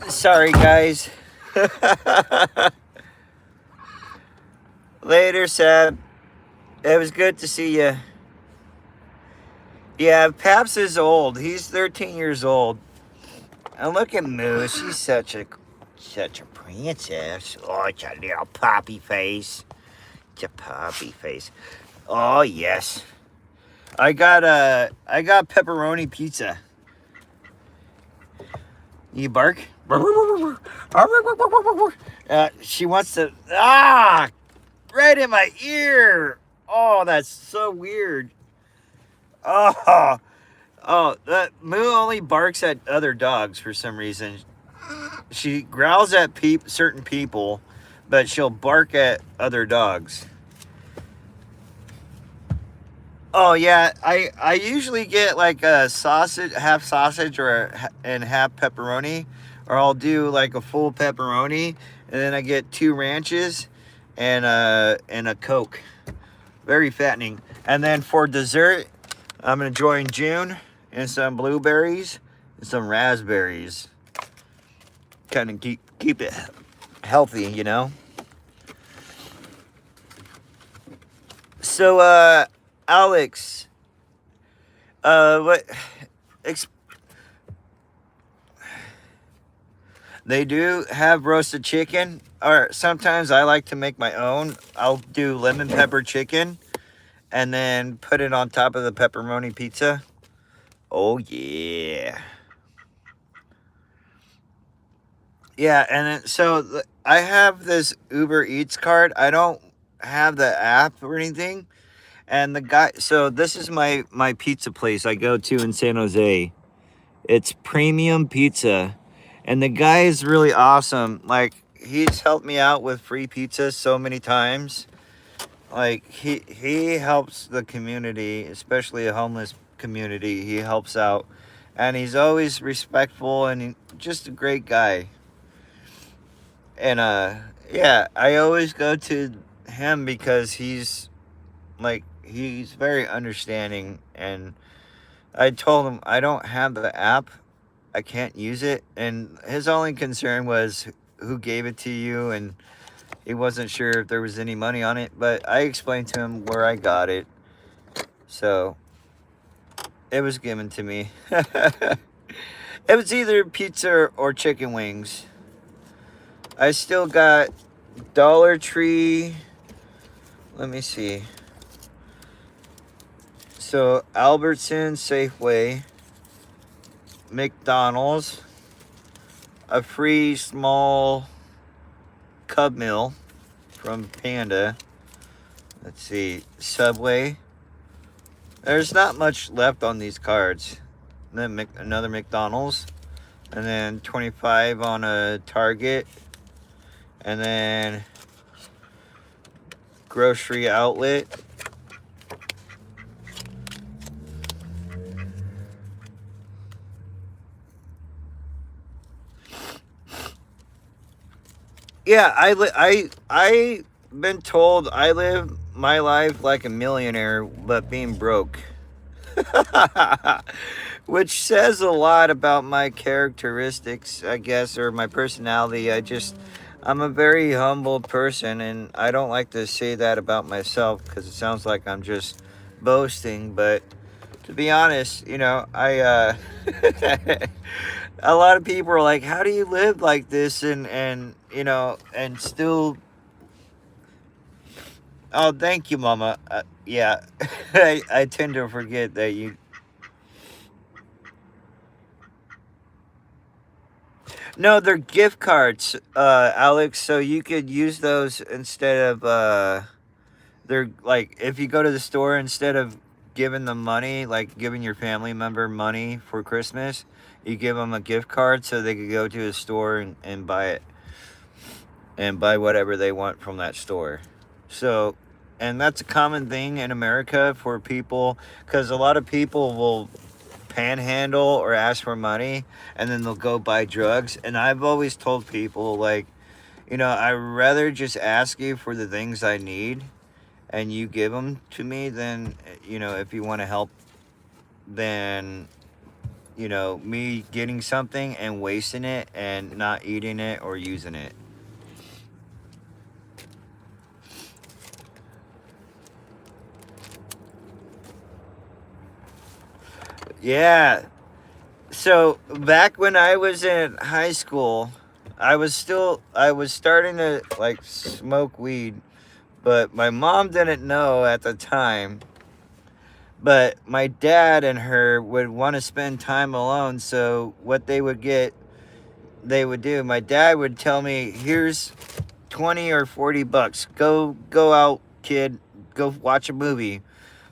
Sorry, guys. Later, Seb. It was good to see you. Yeah, Paps is old. He's 13 years old. And look at Moose. She's such a princess. Oh, it's a little poppy face. It's a poppy face. Oh yes. I got pepperoni pizza. You bark? She wants to right in my ear. Oh, that's so weird. Oh, that Moo only barks at other dogs for some reason. She growls at certain people, but she'll bark at other dogs. Oh yeah, I usually get like a sausage, half sausage, and half pepperoni, or I'll do like a full pepperoni, and then I get 2 ranches, and a Coke. Very fattening. And then for dessert, I'm enjoying June and some blueberries and some raspberries. Kind of keep it healthy, you know. So Alex, what? They do have roasted chicken, or sometimes I like to make my own. I'll do lemon pepper chicken, and then put it on top of the pepperoni pizza. Oh yeah, yeah. And then, so I have this Uber Eats card. I don't have the app or anything. And the guy, so this is my pizza place I go to in San Jose. It's Premium Pizza, And the guy is really awesome. Like, he's helped me out with free pizza so many times. Like, he helps the community, especially a homeless community. He helps out, and he's always respectful and just a great guy. And yeah, I always go to him because he's very understanding. And I told him I don't have the app, I can't use it, and his only concern was who gave it to you, and he wasn't sure if there was any money on it, but I explained to him where I got it. So it was given to me. It was either pizza or chicken wings. I still got Dollar Tree. Let me see. So Albertson, Safeway, McDonald's, a free small Cub Meal from Panda. Let's see, Subway. There's not much left on these cards. Then another McDonald's, and then 25 on a Target, and then grocery outlet. Yeah, I been told I live my life like a millionaire, but being broke. Which says a lot about my characteristics, I guess, or my personality. I'm a very humble person, and I don't like to say that about myself because it sounds like I'm just boasting. But to be honest, a lot of people are like, how do you live like this and still. Oh, thank you, Mama. Yeah, I tend to forget that you. No, they're gift cards, Alex. So you could use those instead of. They're like, if you go to the store, instead of giving them money, like giving your family member money for Christmas, you give them a gift card so they could go to a store and buy it and buy whatever they want from that store. So, and that's a common thing in America for people, because a lot of people will panhandle or ask for money and then they'll go buy drugs. And I've always told people, like, I'd rather just ask you for the things I need and you give them to me than, if you want to help, than, me getting something and wasting it and not eating it or using it. Yeah. So back when I was in high school, I was starting to like smoke weed, but my mom didn't know at the time. But my dad and her would want to spend time alone, so what they would do. My dad would tell me, "Here's 20 or 40 bucks. Go out, kid. Go watch a movie."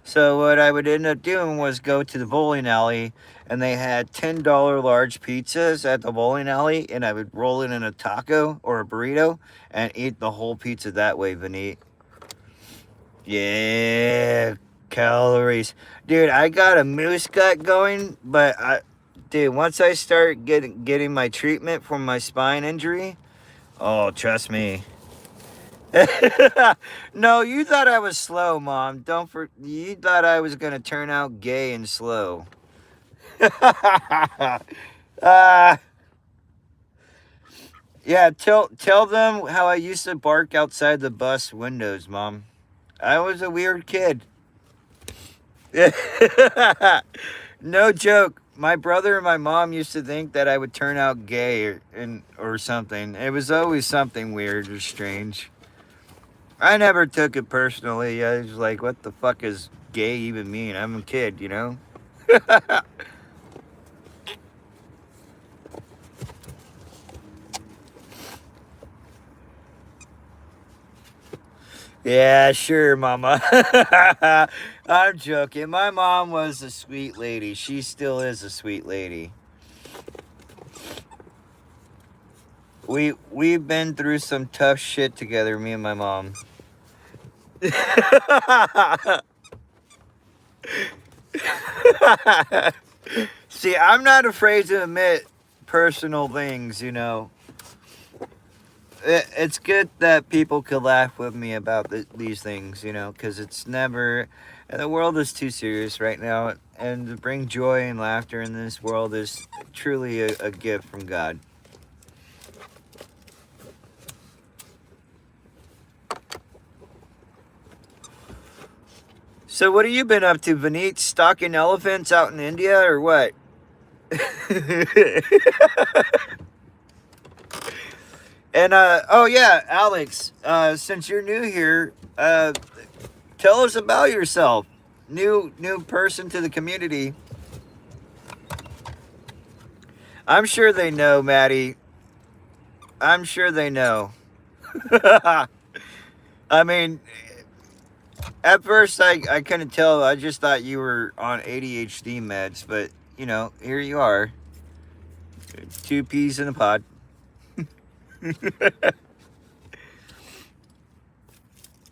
So what I would end up doing was go to the bowling alley, and they had $10 large pizzas at the bowling alley, and I would roll it in a taco or a burrito and eat the whole pizza that way, Vinny. Yeah, calories. Dude, I got a moose gut going, but dude, once I start getting my treatment for my spine injury, oh, trust me. No, you thought I was slow, Mom. You thought I was gonna turn out gay and slow. uh, yeah, tell them how I used to bark outside the bus windows, Mom. I was a weird kid. No joke. My brother and my mom used to think that I would turn out gay or something. It was always something weird or strange. I never took it personally. I was like, what the fuck is gay even mean? I'm a kid, you know? Yeah, sure, Mama. I'm joking. My mom was a sweet lady. She still is a sweet lady. we've been through some tough shit together, me and my mom. See, I'm not afraid to admit personal things, you know. It's good that people could laugh with me about these things, you know, because it's never. The world is too serious right now, and to bring joy and laughter in this world is truly a gift from God. So, what have you been up to, Vineet? Stalking elephants out in India, or what? And oh yeah, Alex, since you're new here, tell us about yourself. New person to the community. I'm sure they know, Maddie. I'm sure they know. I mean, at first I couldn't tell. I just thought you were on ADHD meds, but you know, here you are. Two peas in a pod.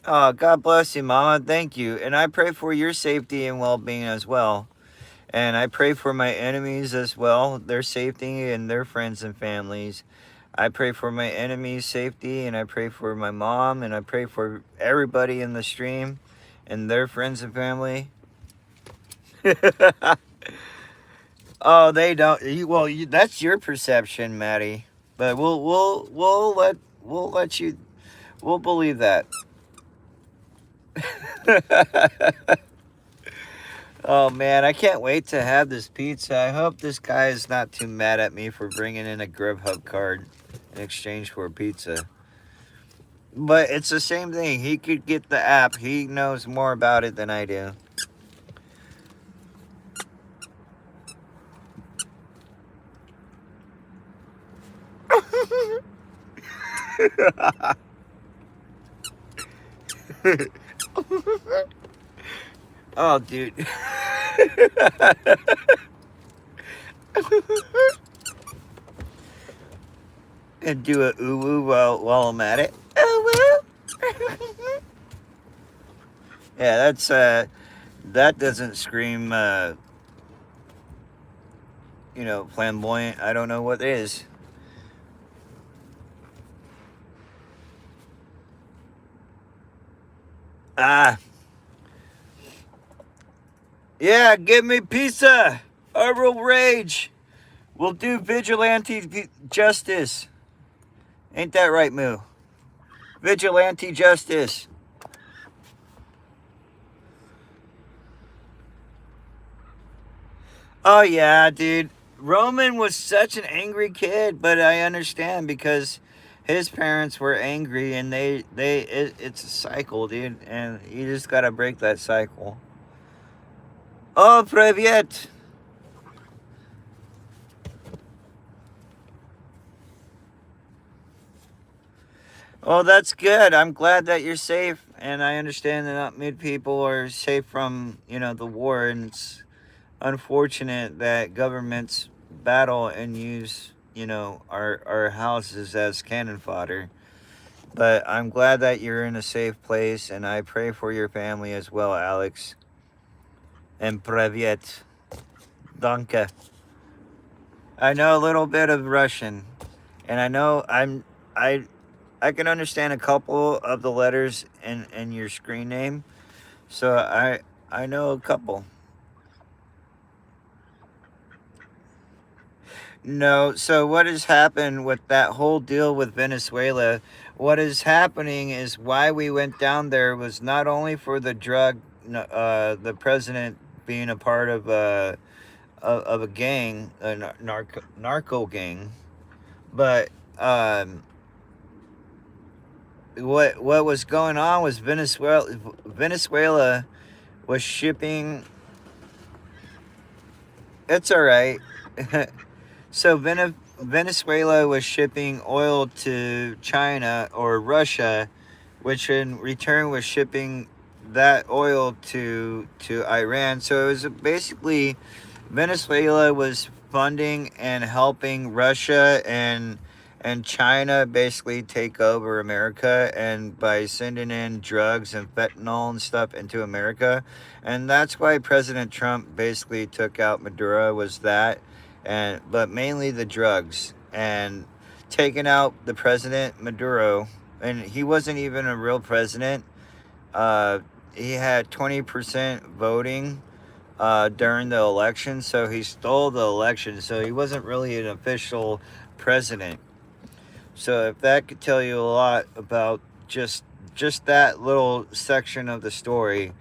Oh, God bless you, Mama. Thank you. And I pray for your safety and well-being as well. And I pray for my enemies as well, their safety and their friends and families. I pray for my enemies' safety, and I pray for my mom, and I pray for everybody in the stream and their friends and family. Oh, they don't. That's your perception, Maddie. But we'll let you. We'll believe that. Oh man, I can't wait to have this pizza. I hope this guy is not too mad at me for bringing in a Grubhub card in exchange for a pizza. But it's the same thing. He could get the app. He knows more about it than I do. Oh, dude. And do a ooh woo while I'm at it. Ooh woo. Yeah, that doesn't scream flamboyant. I don't know what it is. Ah. Yeah, give me pizza. I will rage. We'll do vigilante justice. Ain't that right, Moo? Vigilante justice. Oh yeah, dude. Roman was such an angry kid, but I understand because his parents were angry, and it's a cycle, dude, and you just gotta break that cycle. Oh, привет. Oh, that's good. I'm glad that you're safe, and I understand that not many people are safe from, the war, and it's unfortunate that governments battle and use, our houses as cannon fodder. But I'm glad that you're in a safe place, and I pray for your family as well, Alex. And привет. Danke. I know a little bit of Russian, and I can understand a couple of the letters in your screen name, so I know a couple. No, so what has happened with that whole deal with Venezuela? What is happening is why we went down there was not only for the drug, the president being a part of a gang, a narco gang, but what was going on was Venezuela was shipping. It's all right. So Venezuela was shipping oil to China or Russia, which in return was shipping that oil to Iran. So it was basically Venezuela was funding and helping Russia and China basically take over America, and by sending in drugs and fentanyl and stuff into America. And that's why President Trump basically took out Maduro, was that, and but mainly the drugs, and taking out the president Maduro, and he wasn't even a real president. uh, he had 20% voting during the election, so he stole the election, so he wasn't really an official president. So if that could tell you a lot about just that little section of the story,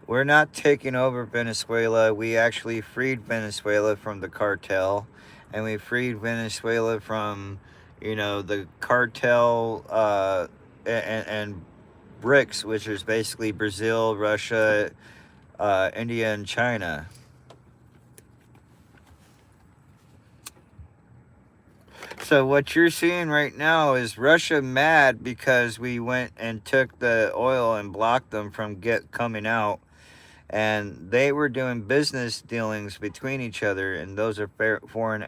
we're not taking over Venezuela. We actually freed Venezuela from the cartel, and we freed Venezuela from, the cartel, and BRICS, which is basically Brazil, Russia, India, and China. So what you're seeing right now is Russia mad because we went and took the oil and blocked them from coming out, and they were doing business dealings between each other, and those are foreign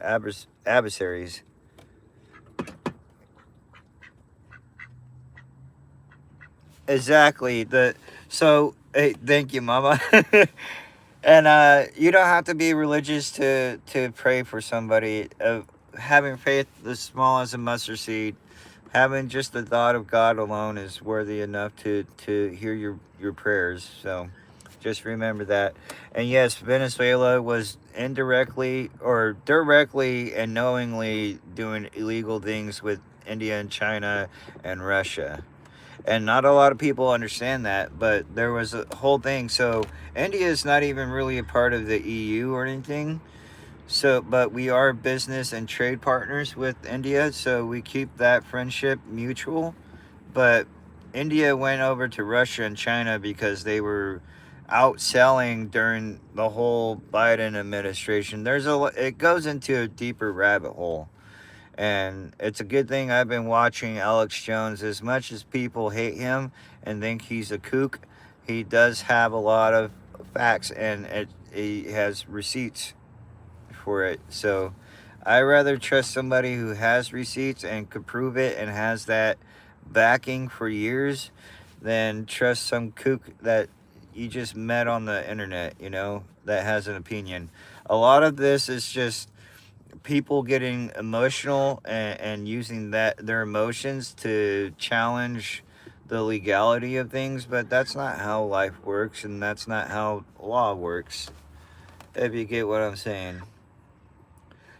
adversaries. Exactly. Hey, thank you, Mama. And you don't have to be religious to pray for somebody. Having faith as small as a mustard seed, having just the thought of God alone is worthy enough to hear your prayers. So just remember that. And yes, Venezuela was indirectly or directly and knowingly doing illegal things with India and China and Russia. And not a lot of people understand that, but there was a whole thing. So India is not even really a part of the EU or anything. So, but we are business and trade partners with India, so we keep that friendship mutual. But India went over to Russia and China because they were outselling during the whole Biden administration. It goes into a deeper rabbit hole. And it's a good thing I've been watching Alex Jones. As much as people hate him and think he's a kook, he does have a lot of facts, and he has receipts for it. So I rather trust somebody who has receipts and could prove it and has that backing for years than trust some kook that you just met on the internet, that has an opinion. A lot of this is just people getting emotional and using their emotions to challenge the legality of things, but that's not how life works, and that's not how law works, if you get what I'm saying.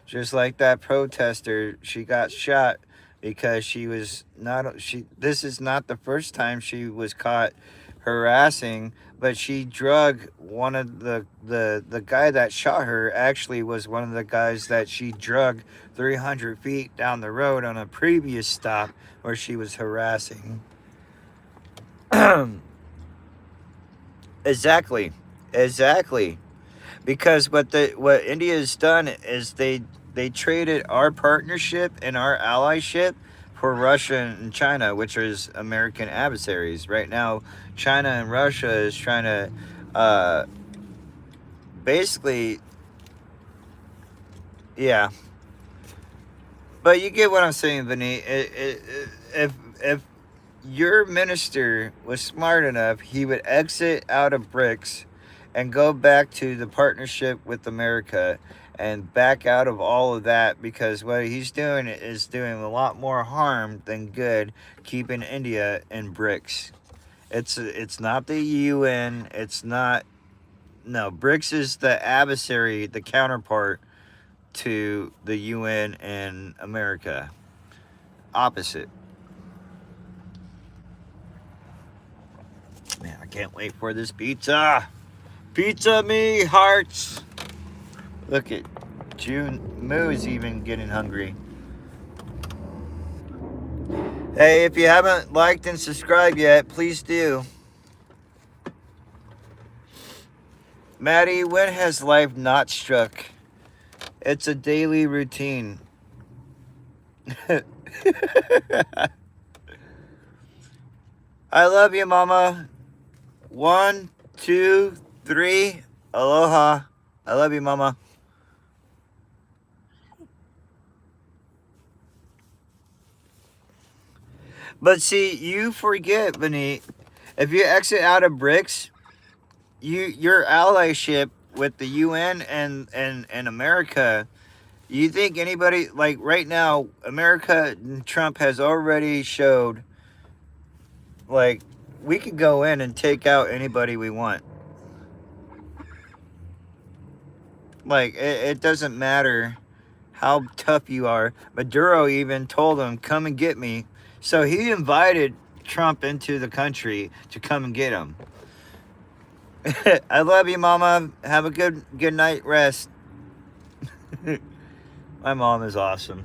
Just like that protester, she got shot because she was not she this is not the first time she was caught harassing, but she drug one of the guy that shot her actually was one of the guys that she drug 300 feet down the road on a previous stop where she was harassing. Exactly. Exactly. Because what India has done is they traded our partnership and our allyship for Russia and China, which is American adversaries. Right now, China and Russia is trying to uh, basically, yeah. But you get what I'm saying, Vinny. If your minister was smart enough, he would exit out of BRICS and go back to the partnership with America and back out of all of that, because what he's doing is doing a lot more harm than good, keeping India in BRICS. It's not the UN. It's not. No, BRICS is the adversary, the counterpart to the UN and America. Opposite. Man, I can't wait for this pizza. Pizza me hearts. Look at June Moo is even getting hungry. Hey, if you haven't liked and subscribed yet, please do. Maddie, when has life not struck? It's a daily routine. I love you, Mama. 1, 2, 3. Aloha. I love you, Mama. But see, you forget, Benny, if you exit out of BRICS, your allyship with the UN and America, you think anybody, like right now, America and Trump has already showed, like, we could go in and take out anybody we want. Like, it doesn't matter how tough you are. Maduro even told him, come and get me. So he invited Trump into the country to come and get him. I love you, Mama. Have a good night rest. My mom is awesome.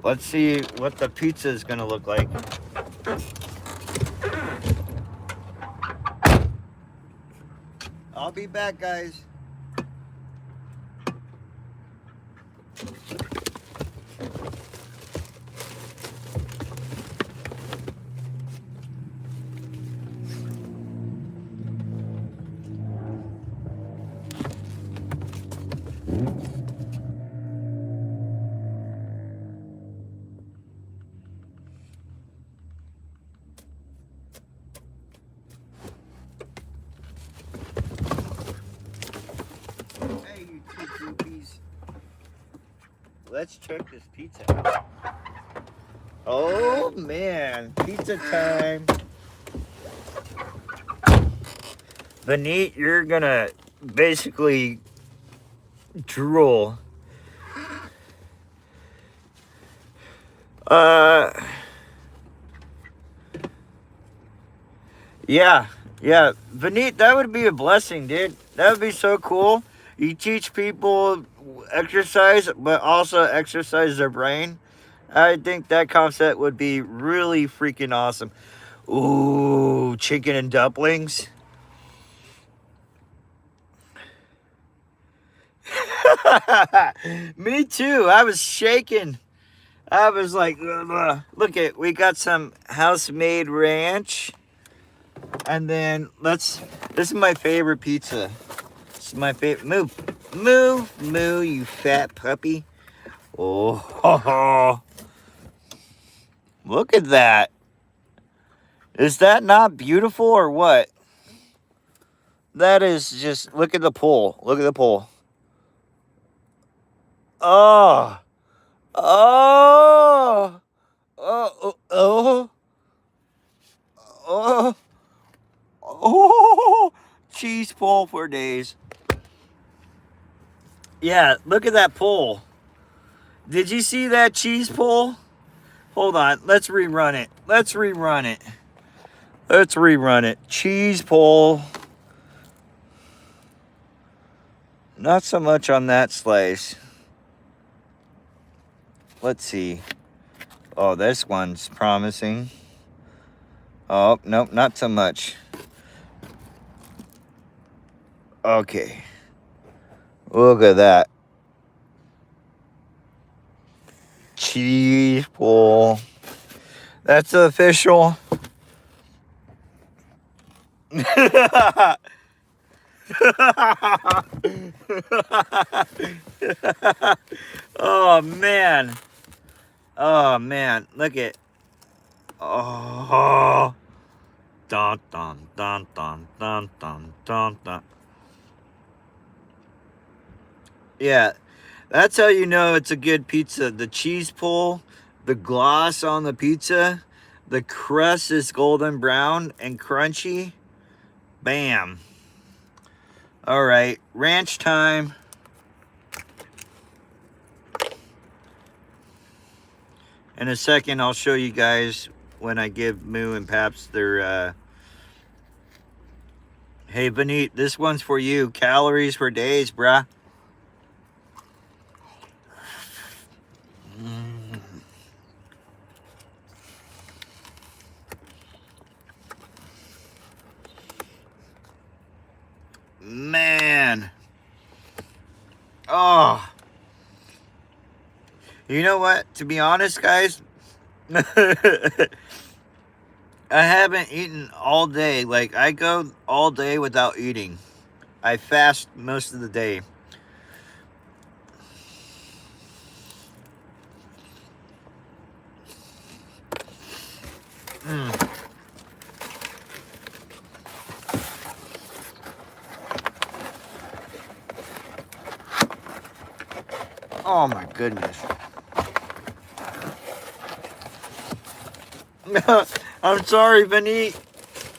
Let's see what the pizza is going to look like. I'll be back, guys. Hey, you two groupies. Let's check this pizza out. Oh, man. Pizza time. Benit, you're going to basically drool. Yeah. Benit, that would be a blessing, dude. That would be so cool. You teach people exercise, but also exercise their brain. I think that concept would be really freaking awesome. Ooh, chicken and dumplings. Me too. I was shaking. I was like, ugh. Look at, we got some house-made ranch. And then this is my favorite pizza. This is my favorite. Moo, you fat puppy. Oh, look at that. Is that not beautiful or what? That is just, look at the pole. Look at the pole. Oh, oh, oh, oh, oh, oh, cheese pole for days. Yeah, look at that pole. Did you see that cheese pole? Hold on, let's rerun it. Let's rerun it. Cheese pole. Not so much on that slice. Let's see. Oh, this one's promising. Oh, nope, not so much. Okay. Look at that. Cheese pole. That's official. Oh man. Oh man. Look at. Oh. Dun dun dun dun dun dun dun dun. Yeah. That's how you know it's a good pizza. The cheese pull, the gloss on the pizza, the crust is golden brown and crunchy. Bam. All right, ranch time. In a second, I'll show you guys when I give Moo and Paps their, Hey, Benit, this one's for you. Calories for days, bruh. Man. Oh. You know what? To be honest, guys, I haven't eaten all day. Like, I go all day without eating. I fast most of the day. Mm. Oh my goodness. I'm sorry, Benit.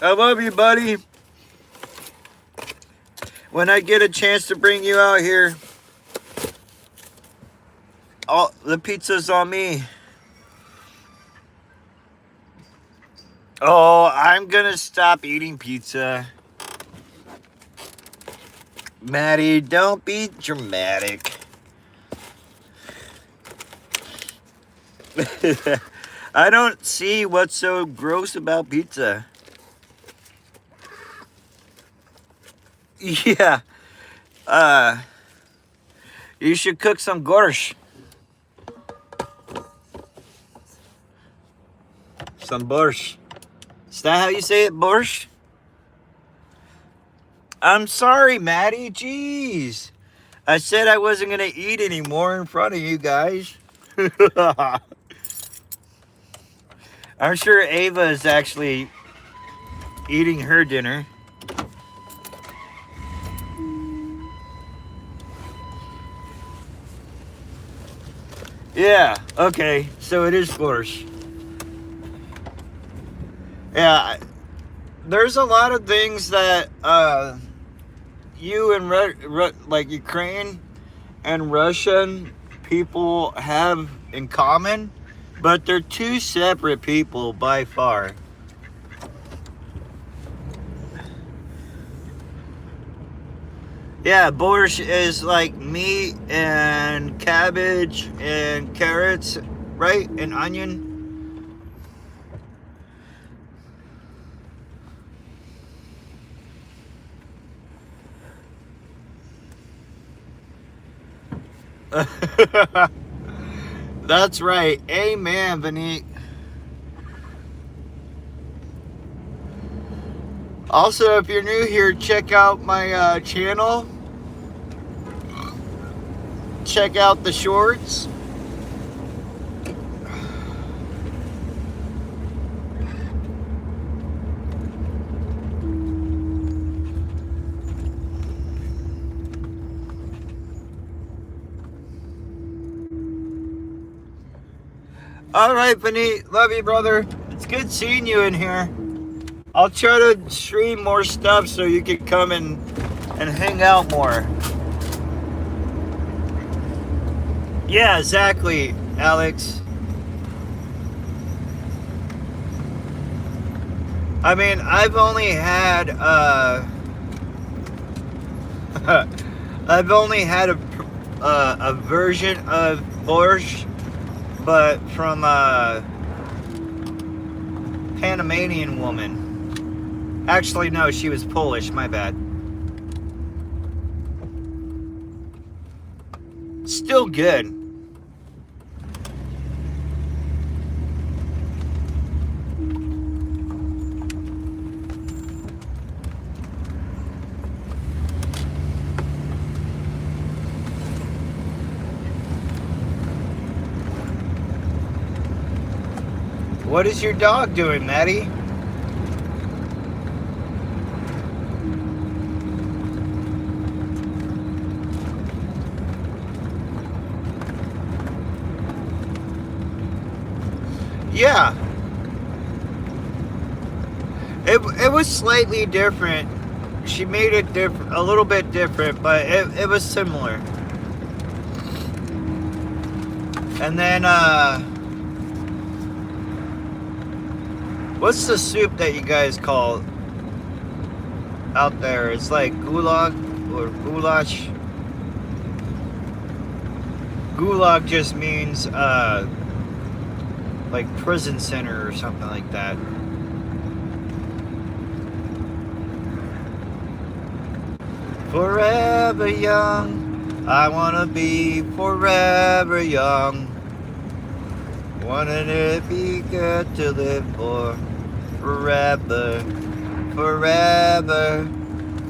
I love you, buddy. When I get a chance to bring you out here, all the pizza's on me. Oh, I'm gonna stop eating pizza. Maddie, don't be dramatic. I don't see what's so gross about pizza. Yeah. You should cook some borscht. Some borscht. Is that how you say it, borscht? I'm sorry, Maddie. Jeez. I said I wasn't going to eat anymore in front of you guys. I'm sure Ava is actually eating her dinner. Yeah, okay. So it is borscht. Yeah, there's a lot of things that you and like Ukraine and Russian people have in common, but they're two separate people by far. Yeah, borscht is like meat and cabbage and carrots, right? And onion. That's right. Amen, Benit. Also, if you're new here, check out my channel. Check out the shorts. All right, Benit. Love you, brother. It's good seeing you in here. I'll try to stream more stuff so you can come and hang out more. Yeah, exactly, Alex. I mean, I've only had I've only had a version of borscht, but from a Panamanian woman. Actually, no, she was Polish. My bad. Still good. What is your dog doing, Maddie? Yeah. It was slightly different. She made it different, a little bit different, but it was similar. And then, what's the soup that you guys call out there? It's like gulag or goulash. Gulag just means, like prison center or something like that. Forever young, I wanna be forever young. Wouldn't it be good to live for forever, forever,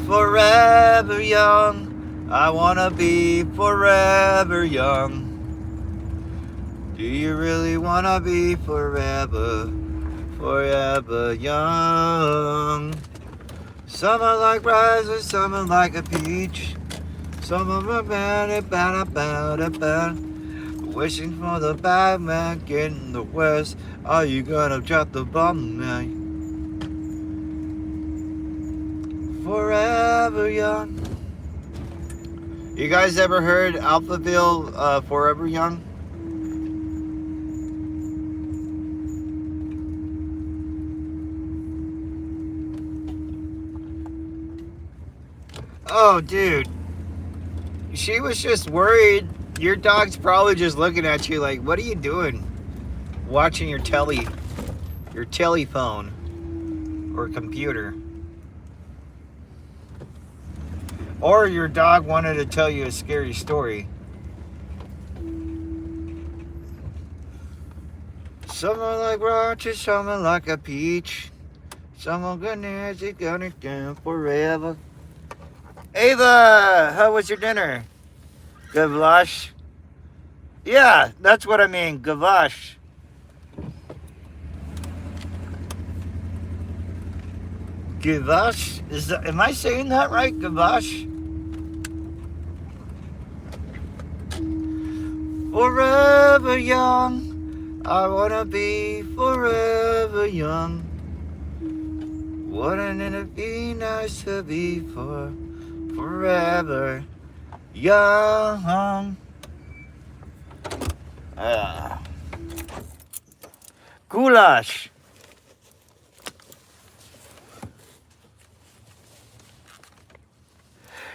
forever young? I wanna be forever young. Do you really wanna be forever, forever young. Summer like rises, summer like a peach. Summer about it. Wishing for the bad man in the west. Are you gonna drop the bomb now? Forever young. You guys ever heard Alphaville, Forever Young? Oh, dude. She was just worried. Your dog's probably just looking at you like, what are you doing? Watching your telephone or computer. Or your dog wanted to tell you a scary story. Summer like roaches, summer like a peach. Summer gonna down forever. Ava, how was your dinner? Gavash? Yeah, that's what I mean, gavash. Gavash? Am I saying that right? Gavash? Forever young, I wanna be forever young. Wouldn't it be nice to be forever young? Goulash.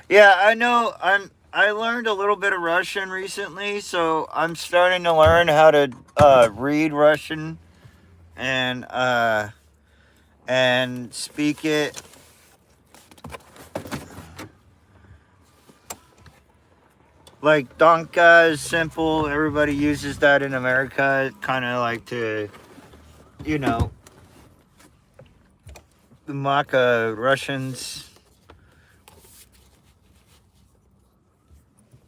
Yeah, I know. I learned a little bit of Russian recently, so I'm starting to learn how to read Russian and speak it. Like Donka is simple. Everybody uses that in America, kind of like to, you know, the Maga Russians.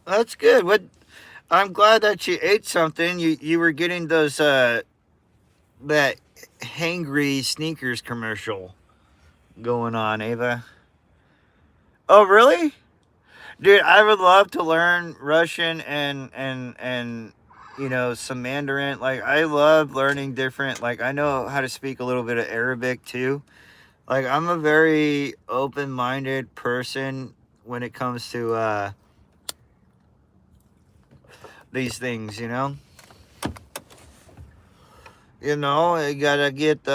That's good. What? I'm glad that you ate something. You were getting those that hangry sneakers commercial going on, Ava. Oh, really? Dude, I would love to learn Russian and you know, some Mandarin. Like I love learning different, like I know how to speak a little bit of Arabic too. Like I'm a very open-minded person when it comes to these things, you know? You know, you gotta get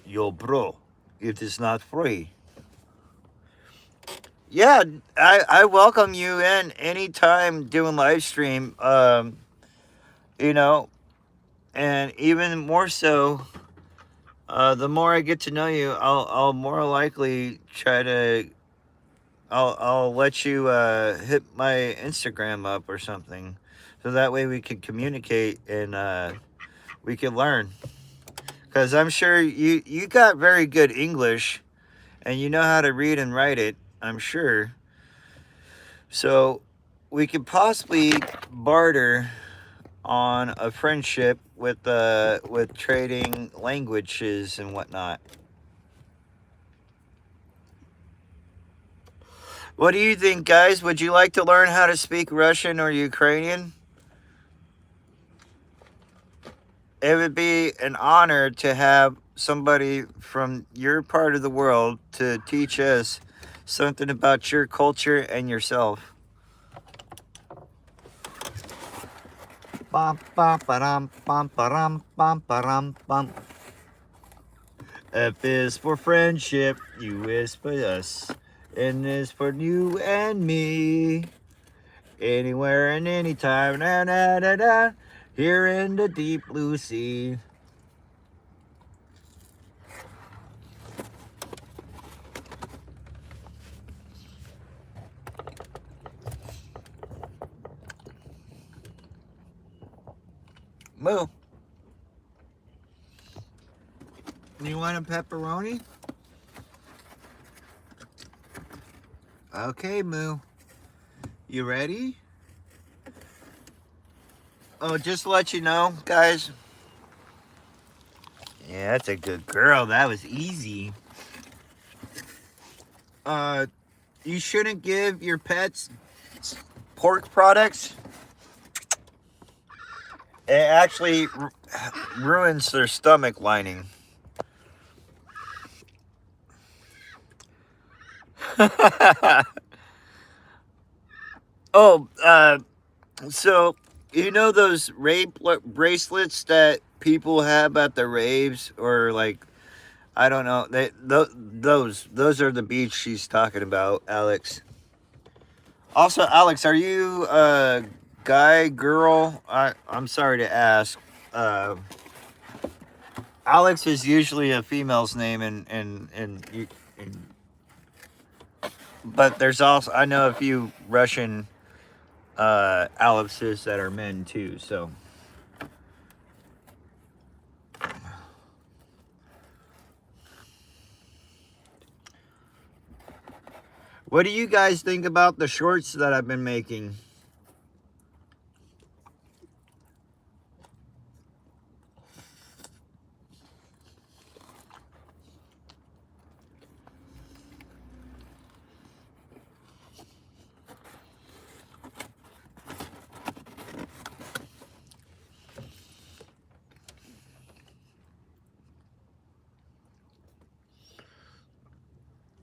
yo bro, it is not free. Yeah, I welcome you in anytime doing live stream. You know, and even more so, the more I get to know you, I'll more likely try to. I'll let you hit my Instagram up or something, so that way we can communicate and we can learn. Cause I'm sure you got very good English, and you know how to read and write it. I'm sure. So we could possibly barter on a friendship with trading languages and whatnot. What do you think, guys? Would you like to learn how to speak Russian or Ukrainian? It would be an honor to have somebody from your part of the world to teach us something about your culture and yourself. Bum, bum, ba-dum, bum, ba-dum, bum, ba-dum, bum. F is for friendship, U is for us, N is for you and me. Anywhere and anytime, na na na na, here in the deep blue sea. Moo. You want a pepperoni? Okay, Moo. You ready? Oh, just to let you know, guys. Yeah, that's a good girl. That was easy. You shouldn't give your pets pork products. It actually ruins their stomach lining. Oh, so you know those rave bracelets that people have at the raves, or like, I don't know. Those are the beads she's talking about, Alex. Also, Alex, are you a guy, girl? I'm sorry to ask. Uh, Alex is usually a female's name, but there's also, I know a few Russian Alexes that are men too. So, what do you guys think about the shorts that I've been making?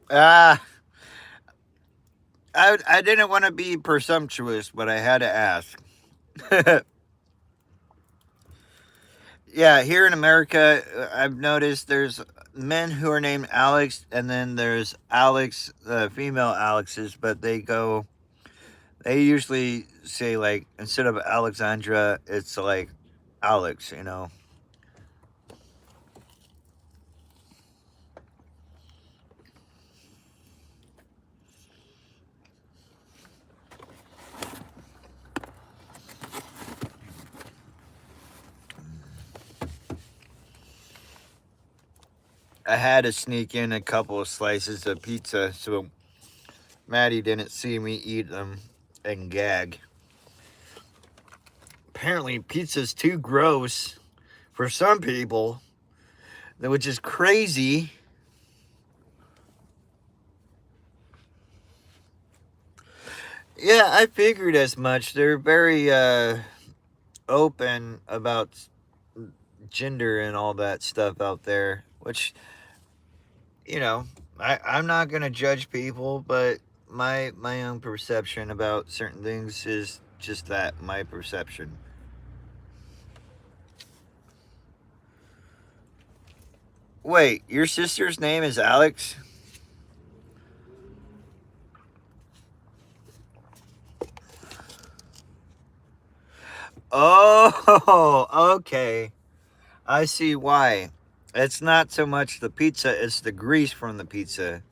Ah, I didn't want to be presumptuous, but I had to ask. Yeah, here in America, I've noticed there's men who are named Alex, and then there's Alex, female Alexes, but they usually say, like, instead of Alexandra, it's like Alex, you know. I had to sneak in a couple of slices of pizza so Maddie didn't see me eat them and gag. Apparently, pizza's too gross for some people, which is crazy. Yeah, I figured as much. They're very open about gender and all that stuff out there, which, you know, I'm not gonna judge people, but my own perception about certain things is just that, my perception. Wait, your sister's name is Alex? Oh, okay. I see why. It's not so much the pizza, it's the grease from the pizza.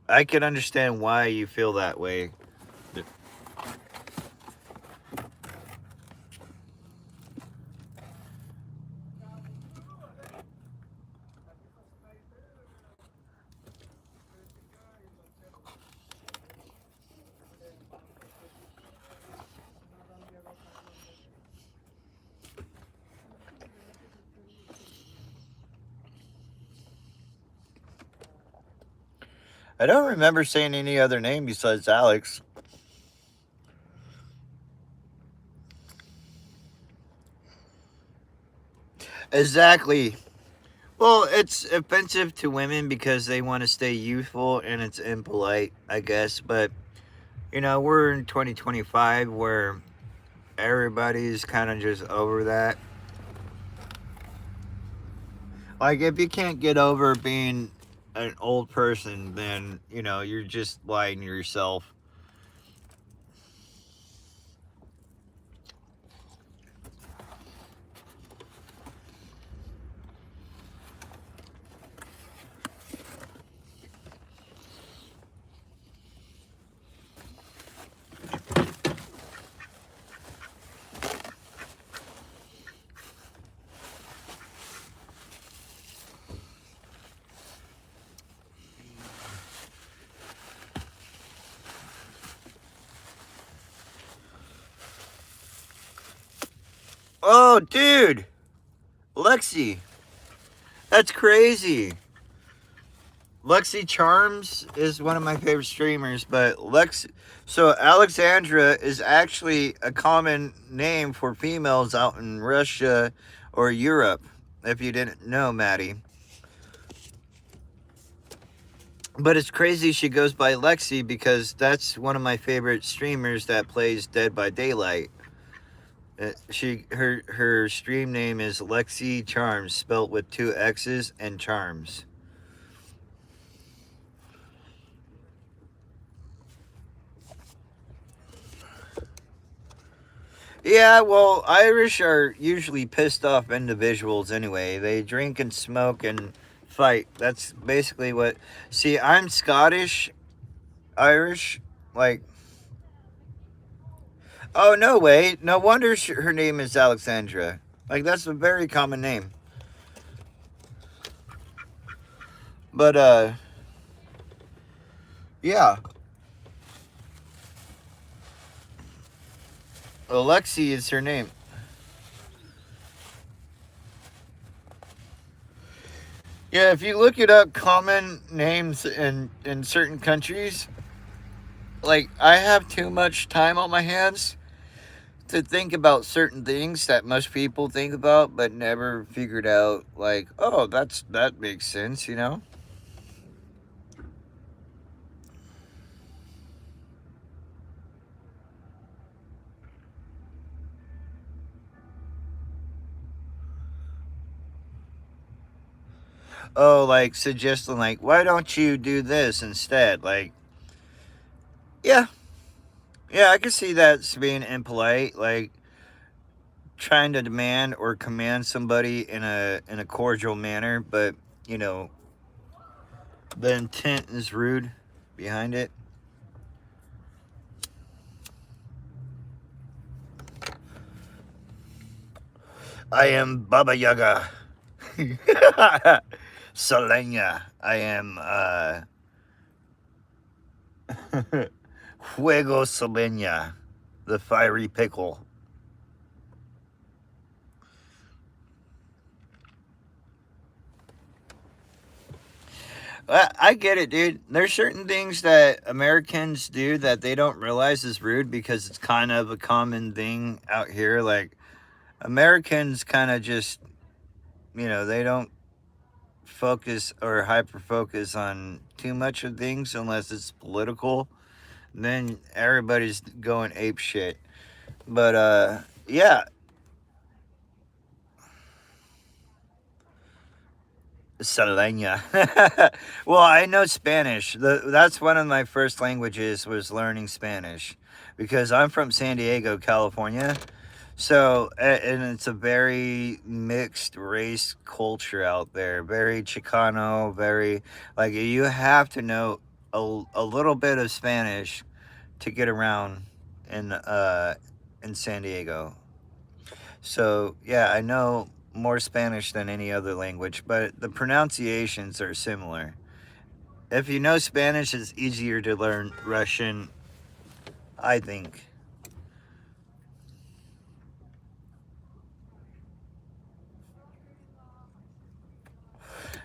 I can understand why you feel that way. I don't remember saying any other name besides Alex. Exactly. Well, it's offensive to women because they want to stay youthful and it's impolite, I guess. But, you know, we're in 2025 where everybody's kind of just over that. Like, if you can't get over being an old person, then, you know, you're just lying to yourself. Oh, dude! Lexi! That's crazy. Lexi Charms is one of my favorite streamers, but so Alexandra is actually a common name for females out in Russia or Europe, if you didn't know, Maddie. But it's crazy she goes by Lexi because that's one of my favorite streamers that plays Dead by Daylight. Her stream name is Lexi Charms, spelt with two X's and Charms. Yeah, well, Irish are usually pissed off individuals anyway. They drink and smoke and fight. That's basically what. See, I'm Scottish, Irish. Like, oh, no way. No wonder her name is Alexandra. Like, that's a very common name. But, yeah. Alexi is her name. Yeah, if you look it up, common names in certain countries, like, I have too much time on my hands to think about certain things that most people think about but never figured out, like, oh, that makes sense, you know. Oh, like suggesting, like, why don't you do this instead? Like, yeah, yeah, I can see that being impolite, like trying to demand or command somebody in a cordial manner, but you know the intent is rude behind it. I am Baba Yaga. Selenia. I am Fuego Selenia, the fiery pickle. I get it, dude. There's certain things that Americans do that they don't realize is rude because it's kind of a common thing out here. Like, Americans kind of just, they don't focus or hyper focus on too much of things unless it's political. Then everybody's going ape shit. But, yeah, Salena. Well, I know Spanish. That's one of my first languages was learning Spanish because I'm from San Diego, California. So, and it's a very mixed race culture out there. Very Chicano, very, like, you have to know a little bit of Spanish to get around in San Diego. So, yeah, I know more Spanish than any other language, but the pronunciations are similar. If you know Spanish, it's easier to learn Russian, I think.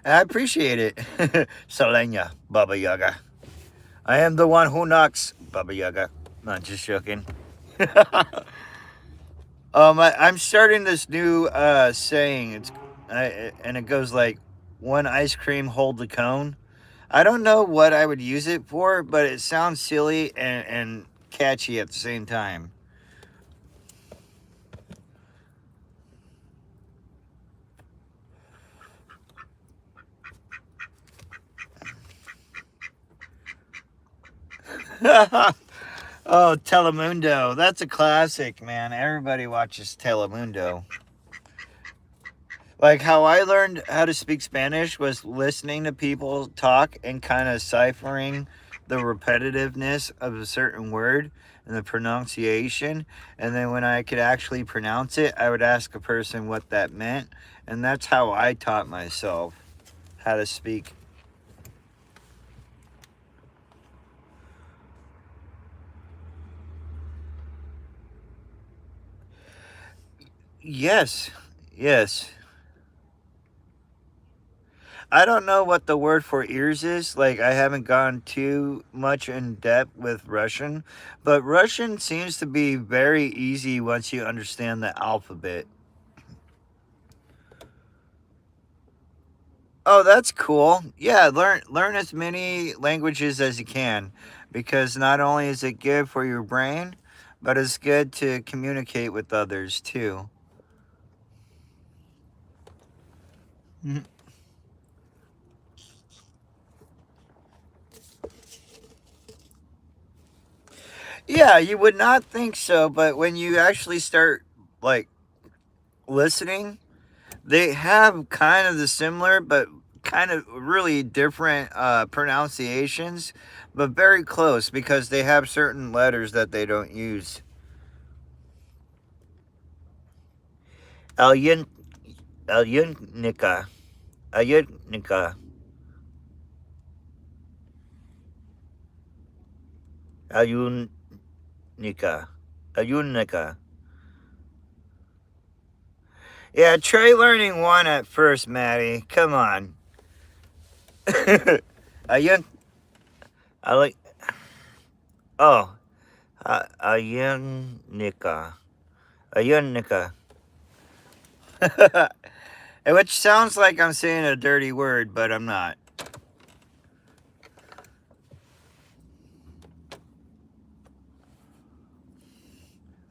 And I appreciate it. Selenia, Baba Yaga. I am the one who knocks, Baba Yaga. Not just joking. I'm starting this new saying. And it goes like, one ice cream, hold the cone. I don't know what I would use it for, but it sounds silly and catchy at the same time. Oh, Telemundo. That's a classic, man. Everybody watches Telemundo. Like, how I learned how to speak Spanish was listening to people talk and kind of ciphering the repetitiveness of a certain word and the pronunciation. And then when I could actually pronounce it, I would ask a person what that meant. And that's how I taught myself how to speak. Yes. Yes. I don't know what the word for ears is. Like, I haven't gone too much in depth with Russian, but Russian seems to be very easy once you understand the alphabet. Oh, that's cool. Yeah, learn as many languages as you can, because not only is it good for your brain, but it's good to communicate with others too. Mhm. Yeah, you would not think so, but when you actually start like listening, they have kind of the similar, but kind of really different pronunciations, but very close because they have certain letters that they don't use. Alyun, Alyunica, Alyunica, Alyunica, Alyunica. Yeah, try learning one at first, Maddie. Come on. Ayun, I like. Oh, Ayunica, Ayunica. Which sounds like I'm saying a dirty word, but I'm not.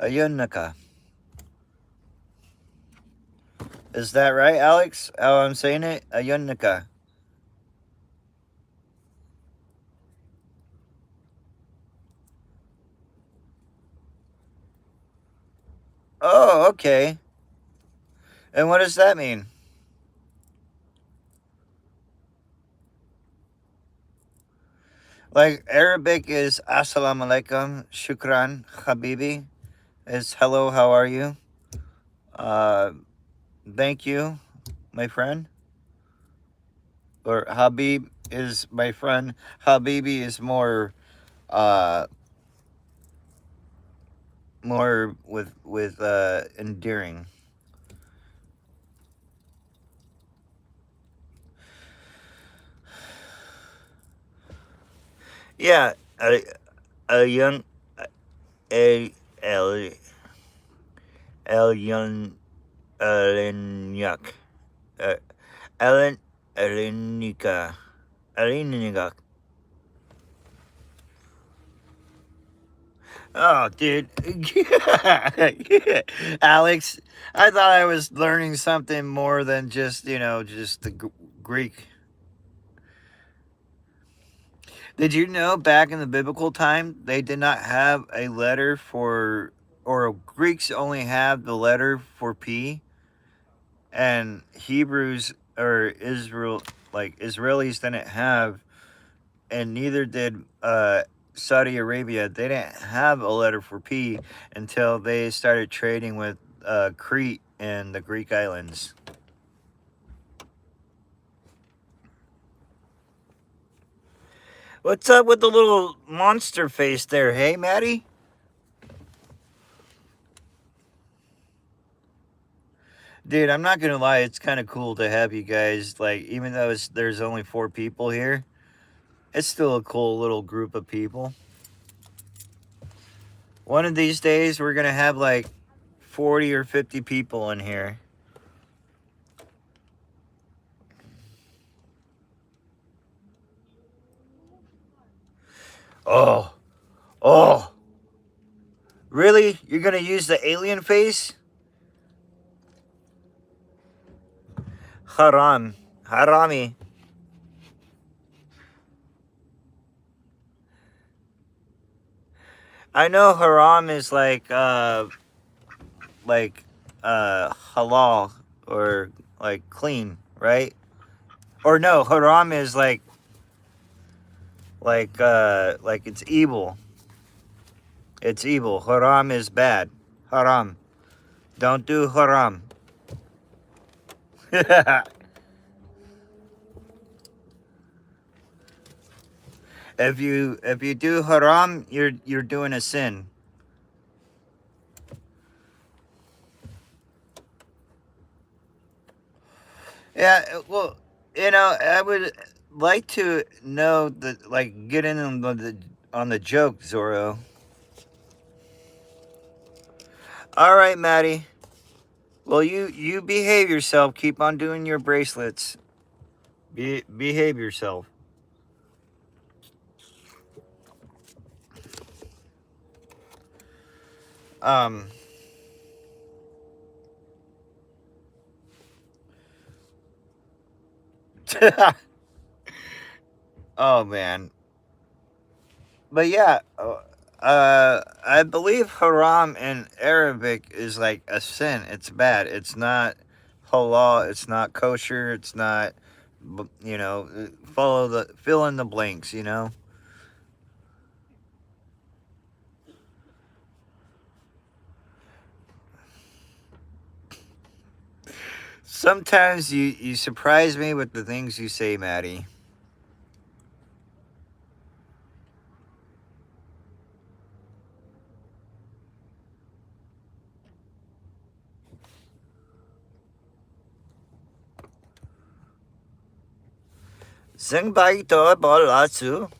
Ayunica. Is that right, Alex? How I'm saying it? Ayunica. Oh, okay. And what does that mean? Like Arabic is Assalamu alaikum, Shukran, Habibi. Is hello, how are you? Uh, thank you, my friend. Or Habib is my friend. Habibi is uh more with endearing. Yeah, a young a el el young Alenyuk. Uh, Ellen Alenika. Alenika. Oh, dude. Alex, I thought I was learning something more than just, just the Greek. Did you know back in the biblical time, they did not have a letter for, or Greeks only have the letter for P, and Hebrews or Israel, like Israelis didn't have, and neither did Saudi Arabia. They didn't have a letter for P until they started trading with Crete and the Greek islands. What's up with the little monster face there, hey, Maddie? Dude, I'm not gonna lie, it's kind of cool to have you guys. Like, even though there's only 4 people here, it's still a cool little group of people. One of these days, we're gonna have like 40 or 50 people in here. Oh, oh, really? You're gonna use the alien face? Haram, harami. I know haram is like halal or like clean, right? Or no, haram is like it's evil. It's evil. Haram is bad. Haram. Don't do haram. If you do haram, you're doing a sin. Yeah, well, I would like to know get in on the joke, Zorro. All right, Maddie. Well, you behave yourself. Keep on doing your bracelets. Behave yourself. Um. Oh man. But yeah. I believe haram in Arabic is like a sin. It's bad. It's not halal. It's not kosher. It's not. Fill in the blanks. Sometimes you surprise me with the things you say, Maddie. Sing to bolatsu.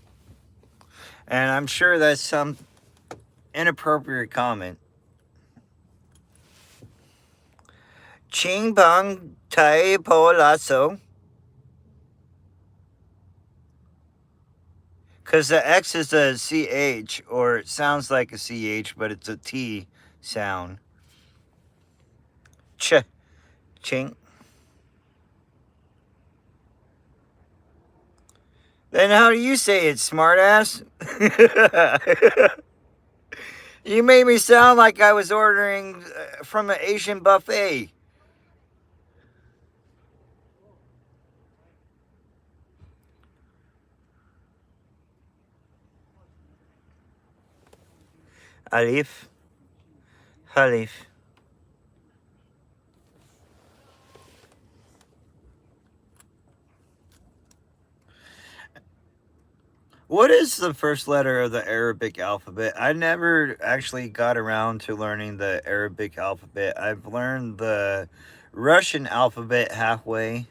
And I'm sure that's some inappropriate comment. Ching bang tai po lasso. Because the X is a CH, or it sounds like a CH, but it's a T sound. Ch. Ching. Then how do you say it, smartass? You made me sound like I was ordering from an Asian buffet. Alif. Halif. What is the first letter of the Arabic alphabet? I never actually got around to learning the Arabic alphabet. I've learned the Russian alphabet halfway.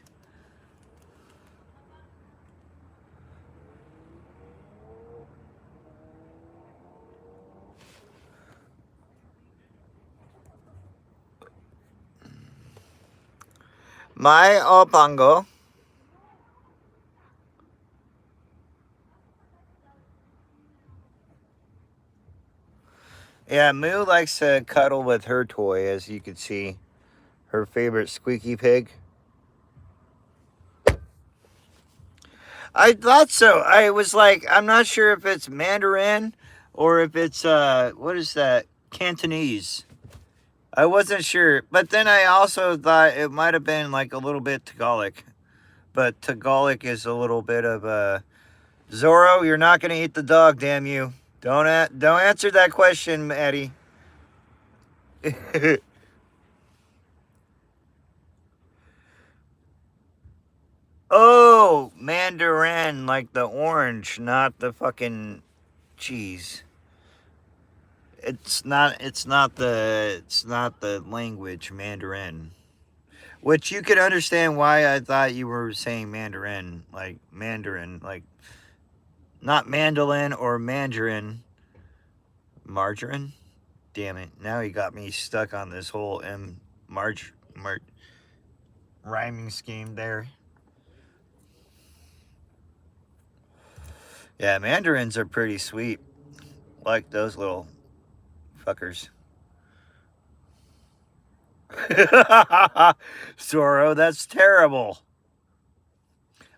My opango. Yeah, Moo likes to cuddle with her toy, as you can see. Her favorite squeaky pig. I thought so. I was like, I'm not sure if it's Mandarin or if it's, what is that? Cantonese. I wasn't sure. But then I also thought it might have been like a little bit Tagalog. But Tagalog is a little bit of a. Zorro, you're not going to eat the dog, damn you. Don't answer that question, Eddie. Oh, mandarin, like the orange, not the fucking cheese. It's not the language Mandarin. Which you could understand why I thought you were saying Mandarin, like not mandolin or mandarin, margarine. Damn it! Now you got me stuck on this whole rhyming scheme there. Yeah, mandarins are pretty sweet, like those little fuckers. Zorro, that's terrible.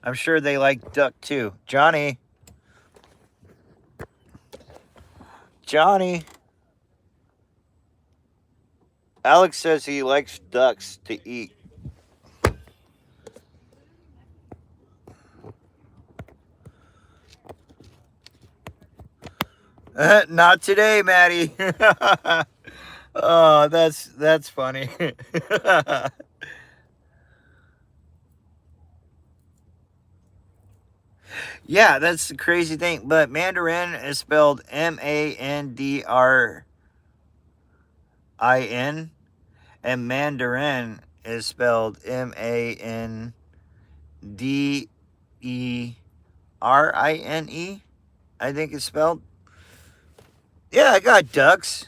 I'm sure they like duck too. Johnny. Alex says he likes ducks to eat. Not today, Maddie. Oh, that's funny. Yeah, that's the crazy thing. But Mandarin is spelled Mandrin, and Mandarin is spelled Mandarin. Derne, I think it's spelled. Yeah, I got ducks.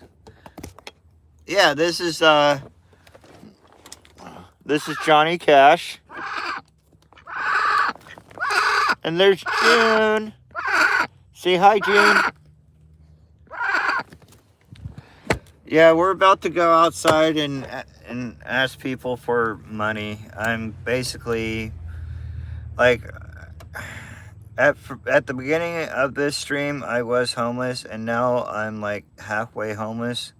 Yeah, this is Johnny Cash. And there's June. Say hi, June. Yeah, we're about to go outside and ask people for money. I'm basically like at the beginning of this stream, I was homeless, and now I'm like halfway homeless.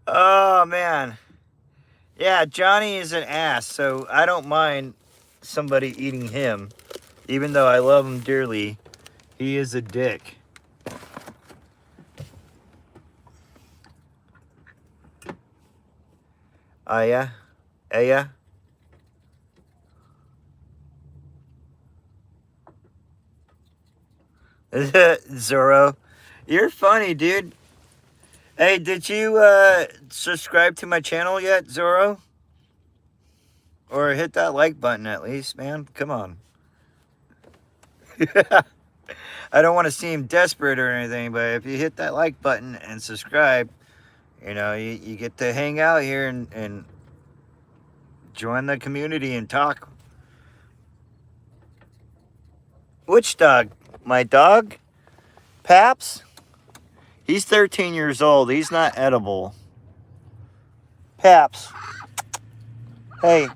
Oh man, yeah, Johnny is an ass, so I don't mind somebody eating him, even though I love him dearly. He is a dick. Yeah. Yeah. Zorro, you're funny, dude. Hey, did you subscribe to my channel yet, Zorro? Or hit that like button at least, man. Come on. I don't want to seem desperate or anything, but if you hit that like button and subscribe, you know, you get to hang out here and join the community and talk. Which dog? My dog? Paps? He's 13 years old. He's not edible. Paps. Hey.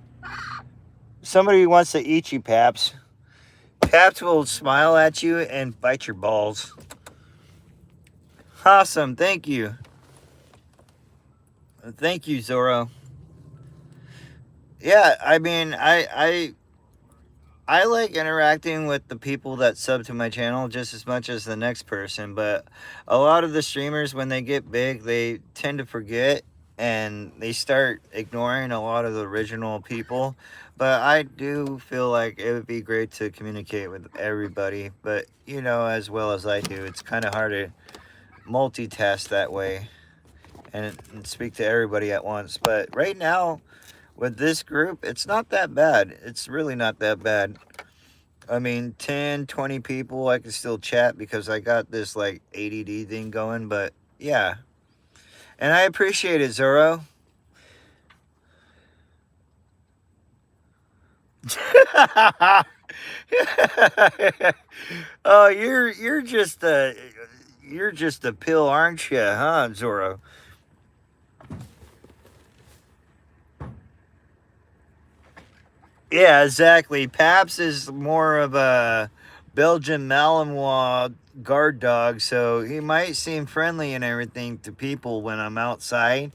Somebody wants to eat you, Paps. Paps will smile at you and bite your balls. Awesome. Thank you. Thank you, Zorro. Yeah, I mean, I like interacting with the people that sub to my channel just as much as the next person, but a lot of the streamers, when they get big, they tend to forget and they start ignoring a lot of the original people. But I do feel like it would be great to communicate with everybody, but you know, as well as I do, it's kind of hard to multitask that way and speak to everybody at once. But right now, with this group, it's not that bad. It's really not that bad. I mean, 10, 20 people, I can still chat because I got this, like, ADD thing going, but, yeah. And I appreciate it, Zorro. Oh, you're just a pill, aren't you, huh, Zorro? Yeah, exactly. Paps is more of a Belgian Malinois guard dog, so he might seem friendly and everything to people when I'm outside.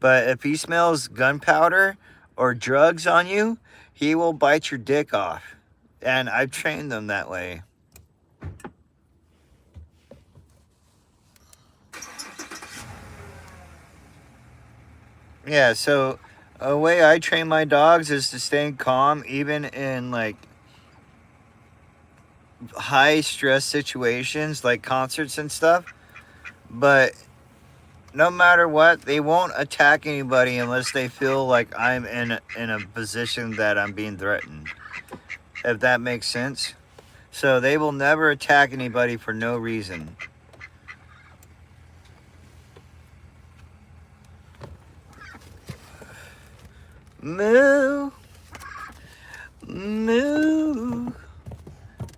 But if he smells gunpowder or drugs on you, he will bite your dick off. And I've trained them that way. Yeah, so a way I train my dogs is to stay calm even in like high stress situations like concerts and stuff. But no matter what, they won't attack anybody unless they feel like I'm in a position that I'm being threatened. If that makes sense. So they will never attack anybody for no reason. Moo. Moo.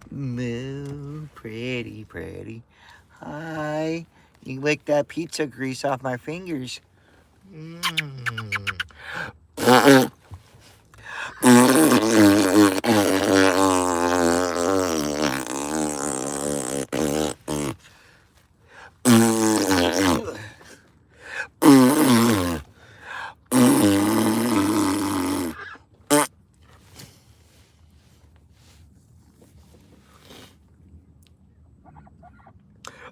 Moo. Pretty, pretty. Hi. You lick that pizza grease off my fingers.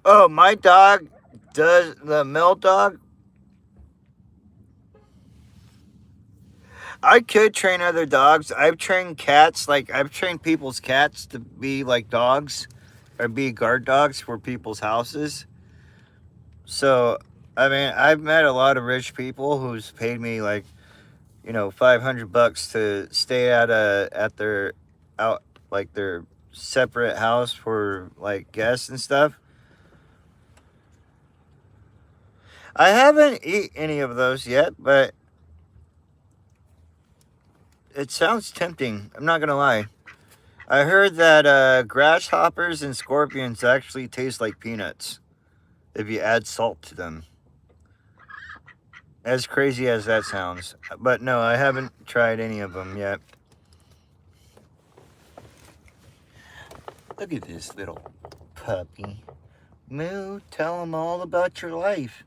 Oh, my dog does, the male dog. I could train other dogs. I've trained cats, like I've trained people's cats to be like dogs or be guard dogs for people's houses. So I mean, I've met a lot of rich people who's paid me like, $500 to stay at their out like their separate house for like guests and stuff. I haven't eat any of those yet, but it sounds tempting. I'm not gonna lie. I heard that grasshoppers and scorpions actually taste like peanuts if you add salt to them. As crazy as that sounds. But no, I haven't tried any of them yet. Look at this little puppy. Moo, tell them all about your life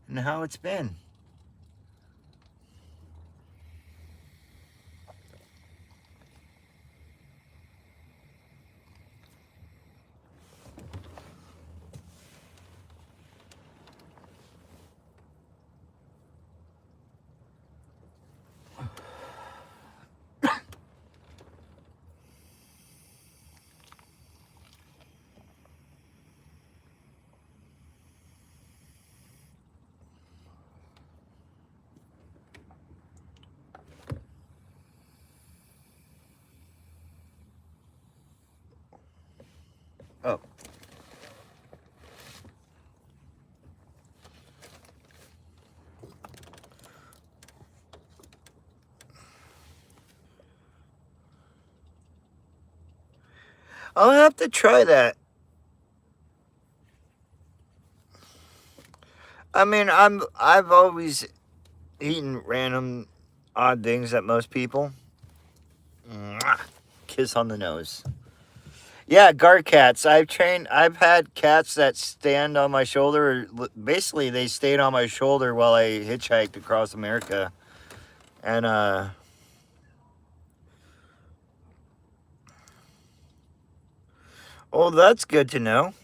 and how it's been. Oh, I'll have to try that. I mean, I've always eaten random odd things that most people. Mwah. Kiss on the nose. Yeah, guard cats. I've had cats that stand on my shoulder. Basically, they stayed on my shoulder while I hitchhiked across America. And, well, that's good to know.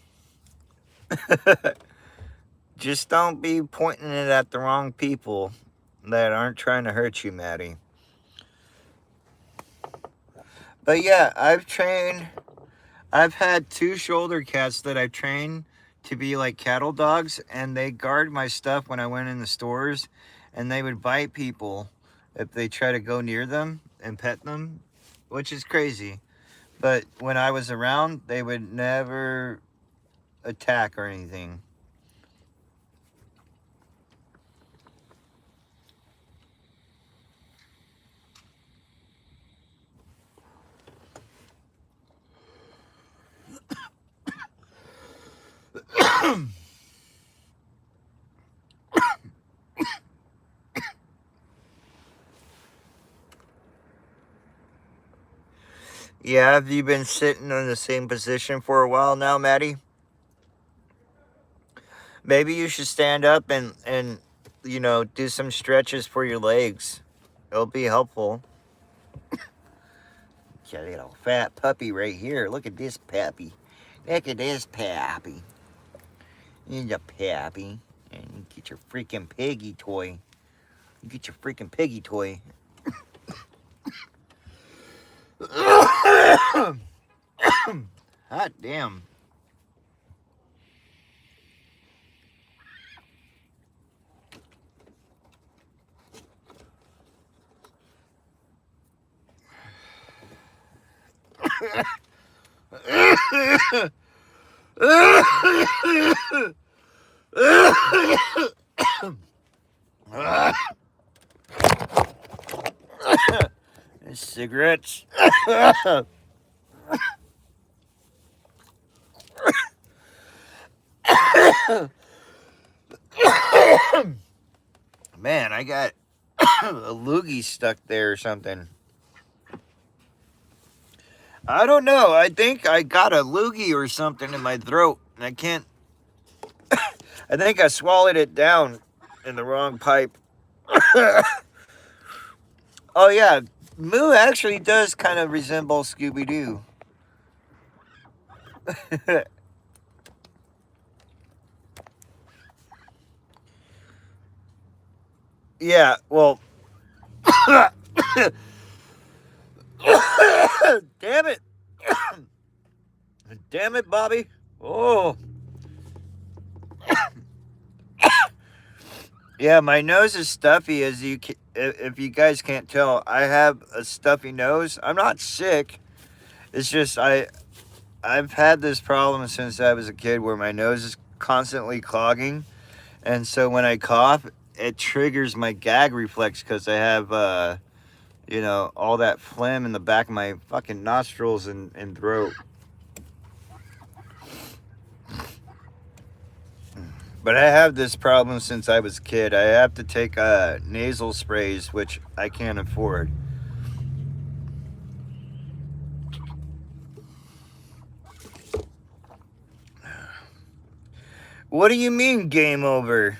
Just don't be pointing it at the wrong people that aren't trying to hurt you, Maddie. But yeah, I've had two shoulder cats that I've trained to be like cattle dogs, and they guard my stuff when I went in the stores, and they would bite people if they try to go near them and pet them, which is crazy. But when I was around, they would never attack or anything. Yeah, have you been sitting in the same position for a while now, Maddie? Maybe you should stand up and do some stretches for your legs. It'll be helpful. Got a little fat puppy right here. Look at this puppy. Look at this puppy. He's a puppy. And you get your freaking piggy toy. You get your freaking piggy toy. Hot damn. Cigarettes. Man, I got a loogie stuck there or something. I don't know. I think I got a loogie or something in my throat. And I can't. I think I swallowed it down in the wrong pipe. Oh, yeah. Moo actually does kind of resemble Scooby Doo. Yeah, well. Damn it. Damn it, Bobby. Oh. Yeah, my nose is stuffy, as if you guys can't tell. I have a stuffy nose. I'm not sick. It's just I've had this problem since I was a kid where my nose is constantly clogging, and so when I cough, it triggers my gag reflex because I have all that phlegm in the back of my fucking nostrils and throat. But I have this problem since I was a kid. I have to take nasal sprays, which I can't afford. What do you mean, game over?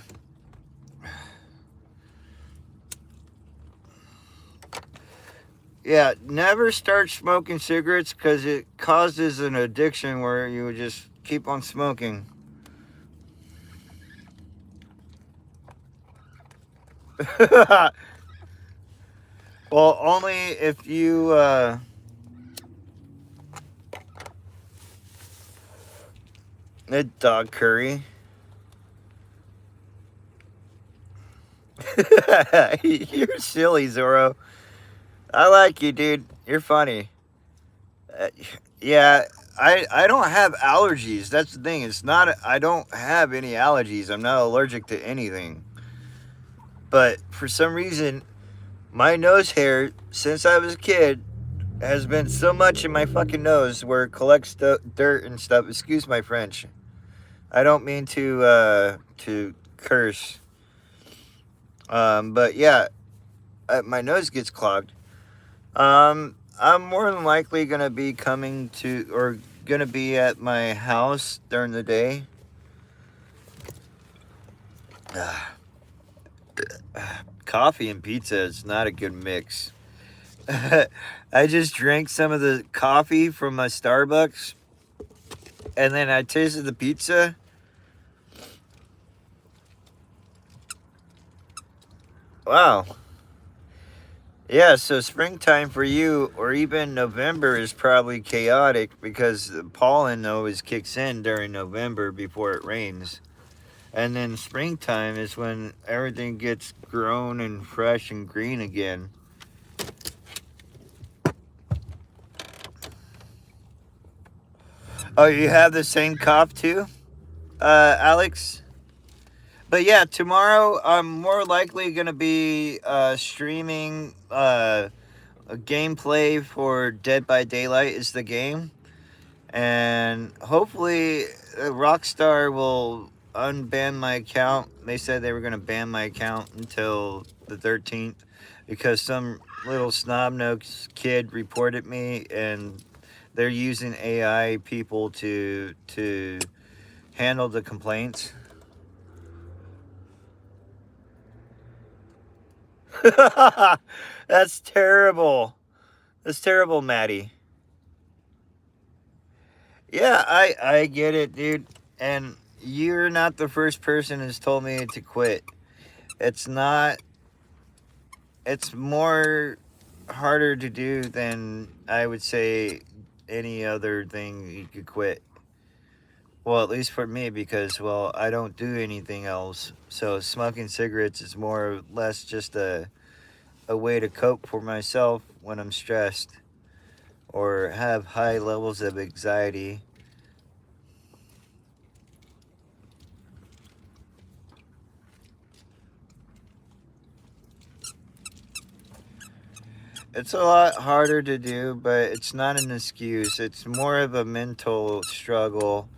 Yeah, never start smoking cigarettes because it causes an addiction where you would just keep on smoking. Well, only if you, dog curry. You're silly, Zorro. I like you, dude. You're funny. Uh, yeah, I don't have allergies. That's the thing. It's not, I don't have any allergies. I'm not allergic to anything. But for some reason, my nose hair, since I was a kid, has been so much in my fucking nose where it collects dirt and stuff. Excuse my French. I don't mean to curse. But yeah, my nose gets clogged. I'm more than likely gonna be coming to or gonna be at my house during the day. Coffee and pizza is not a good mix. I just drank some of the coffee from my Starbucks, and then I tasted the pizza. Wow. Yeah, so springtime for you, or even November, is probably chaotic because the pollen always kicks in during November before it rains. And then springtime is when everything gets grown and fresh and green again. Oh, you have the same cough too, Alex? But yeah, tomorrow I'm more likely going to be streaming a gameplay for Dead by Daylight is the game. And hopefully Rockstar will unban my account. They said they were going to ban my account until the 13th because some little snot-nosed kid reported me, and they're using AI people to handle the complaints. That's terrible. That's terrible, Maddie. Yeah, I get it, dude. And you're not the first person who's told me to quit. It's not. It's more harder to do than I would say any other thing you could quit. Well, at least for me, because well, I don't do anything else. So smoking cigarettes is more or less just a way to cope for myself when I'm stressed or have high levels of anxiety. It's a lot harder to do, but it's not an excuse. It's more of a mental struggle.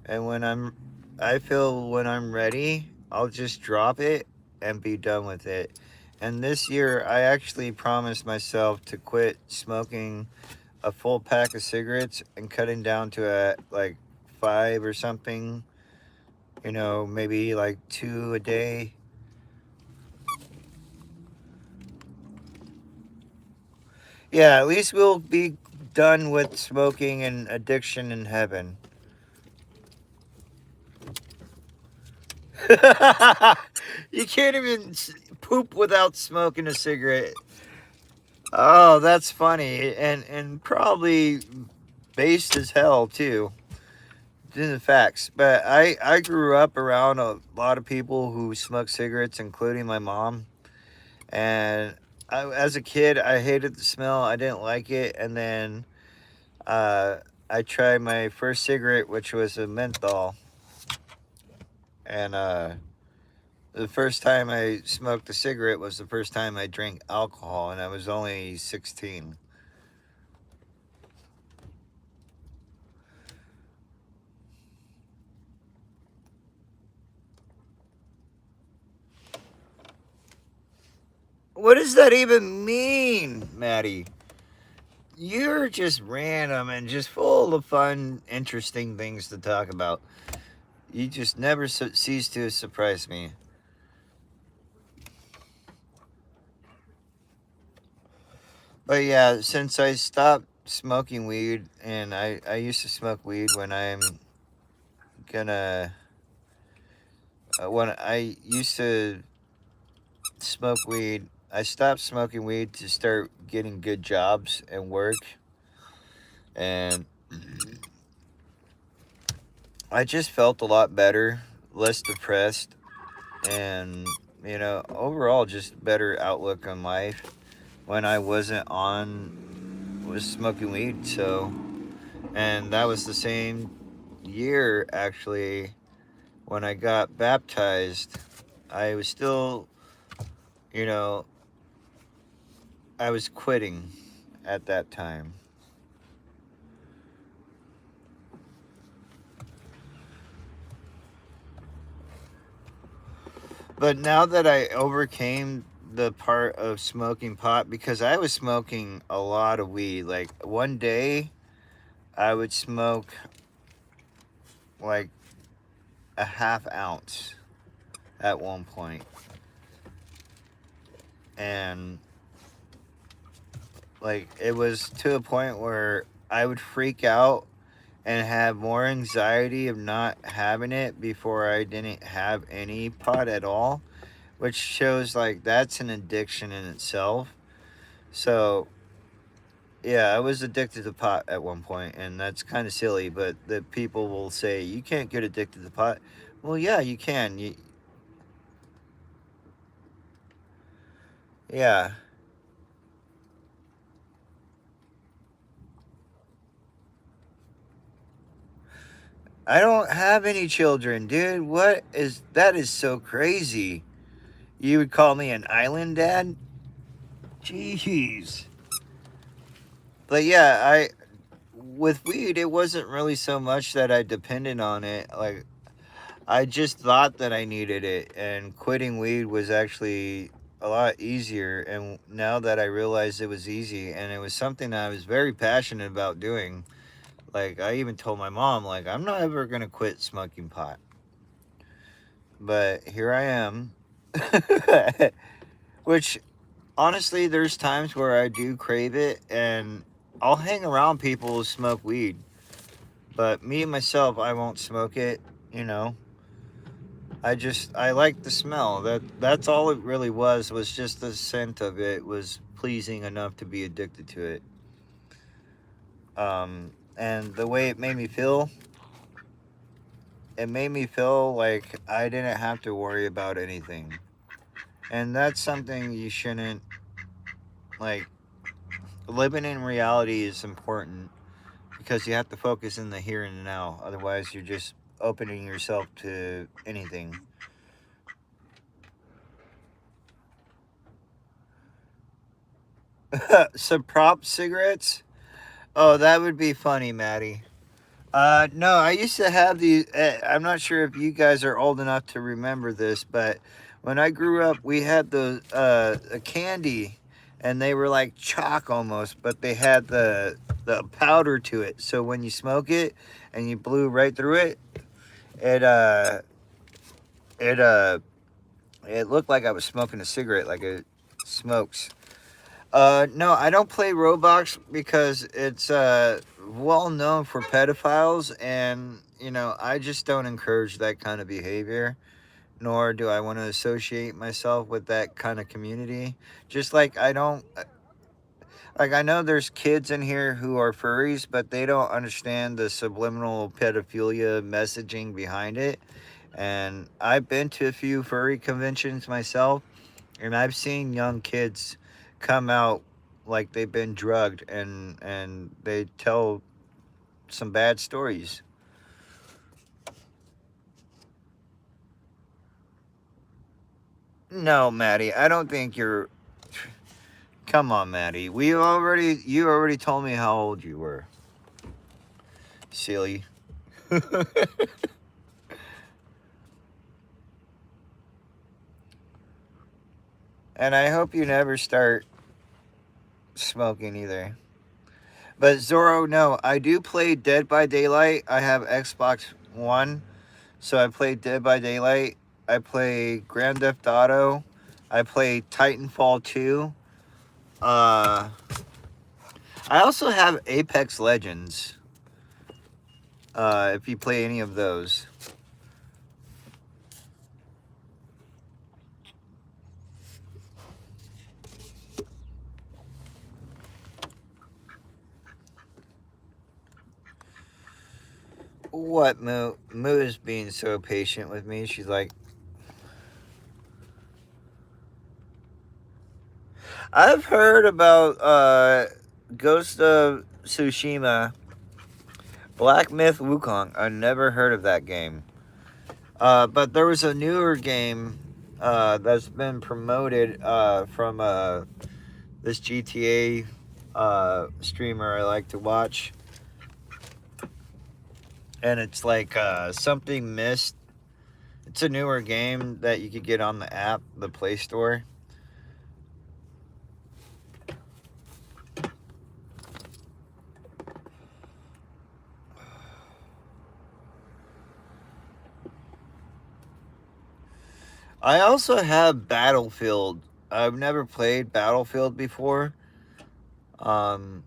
And I feel when I'm ready, I'll just drop it and be done with it. And this year, I actually promised myself to quit smoking a full pack of cigarettes and cutting down to like 5 or something. Maybe like 2 a day. Yeah, at least we'll be done with smoking and addiction in heaven. You can't even poop without smoking a cigarette. Oh, that's funny, and probably based as hell too. The facts. But I grew up around a lot of people who smoke cigarettes, including my mom. And as a kid, I hated the smell. I didn't like it. And then uh, I tried my first cigarette, which was a menthol. And the first time I smoked a cigarette was the first time I drank alcohol, and I was only 16. What does that even mean, Maddie? You're just random and just full of fun, interesting things to talk about. You just never cease to surprise me. But yeah, since I stopped smoking weed, and I used to smoke weed when I'm gonna, when I used to smoke weed, I stopped smoking weed to start getting good jobs and work. And I just felt a lot better, less depressed, and overall just better outlook on life when I wasn't on was smoking weed. So, and that was the same year actually when I got baptized. I was still, you know, I was quitting at that time. But now that I overcame the part of smoking pot, because I was smoking a lot of weed. Like one day I would smoke like a half ounce at one point. And like it was to a point where I would freak out and have more anxiety of not having it before I didn't have any pot at all, which shows like that's an addiction in itself. So yeah, I was addicted to pot at one point, and that's kind of silly. But the people will say you can't get addicted to pot. Well, yeah, you can. Yeah, I don't have any children, dude. What is that? Is so crazy. You would call me an island dad? Jeez. But yeah, I with weed, it wasn't really so much that I depended on it. Like I just thought that I needed it, and quitting weed was actually a lot easier. And now that I realized it was easy, and it was something that I was very passionate about doing, like I even told my mom, like I'm not ever gonna quit smoking pot. But here I am, which honestly, there's times where I do crave it, and I'll hang around people who smoke weed. But me myself, I won't smoke it. You know, I like the smell. That's all it really was just the scent of it was pleasing enough to be addicted to it. And the way it made me feel like I didn't have to worry about anything. And that's something you shouldn't like. Living in reality is important because you have to focus in the here and now. Otherwise, you're just opening yourself to anything. Some prop cigarettes? Oh, that would be funny, Maddie. No, I used to have these. I'm not sure if you guys are old enough to remember this, but when I grew up, we had the a candy, and they were like chalk almost, but they had the powder to it. So when you smoke it and you blew right through it, it it it looked like I was smoking a cigarette, like it smokes. No, I don't play Roblox because it's well known for pedophiles, and I just don't encourage that kind of behavior. Nor do I want to associate myself with that kind of community. Just like Like, I know there's kids in here who are furries, but they don't understand the subliminal pedophilia messaging behind it. And I've been to a few furry conventions myself, and I've seen young kids come out like they've been drugged, and they tell some bad stories. No, Maddie, I don't think you're. Come on, Maddie. You already told me how old you were. Silly. And I hope you never start smoking either. But Zorro, no, I do play Dead by Daylight. I have Xbox One, so I play Dead by Daylight. I play Grand Theft Auto. I play Titanfall 2. I also have Apex Legends. If you play any of those. What, Moo? Moo is being so patient with me. She's like, I've heard about Ghost of Tsushima, Black Myth Wukong. I never heard of that game. But there was a newer game that's been promoted from this GTA streamer I like to watch. And it's like something missed. It's a newer game that you could get on the app, the Play Store. I also have Battlefield. I've never played Battlefield before. Um,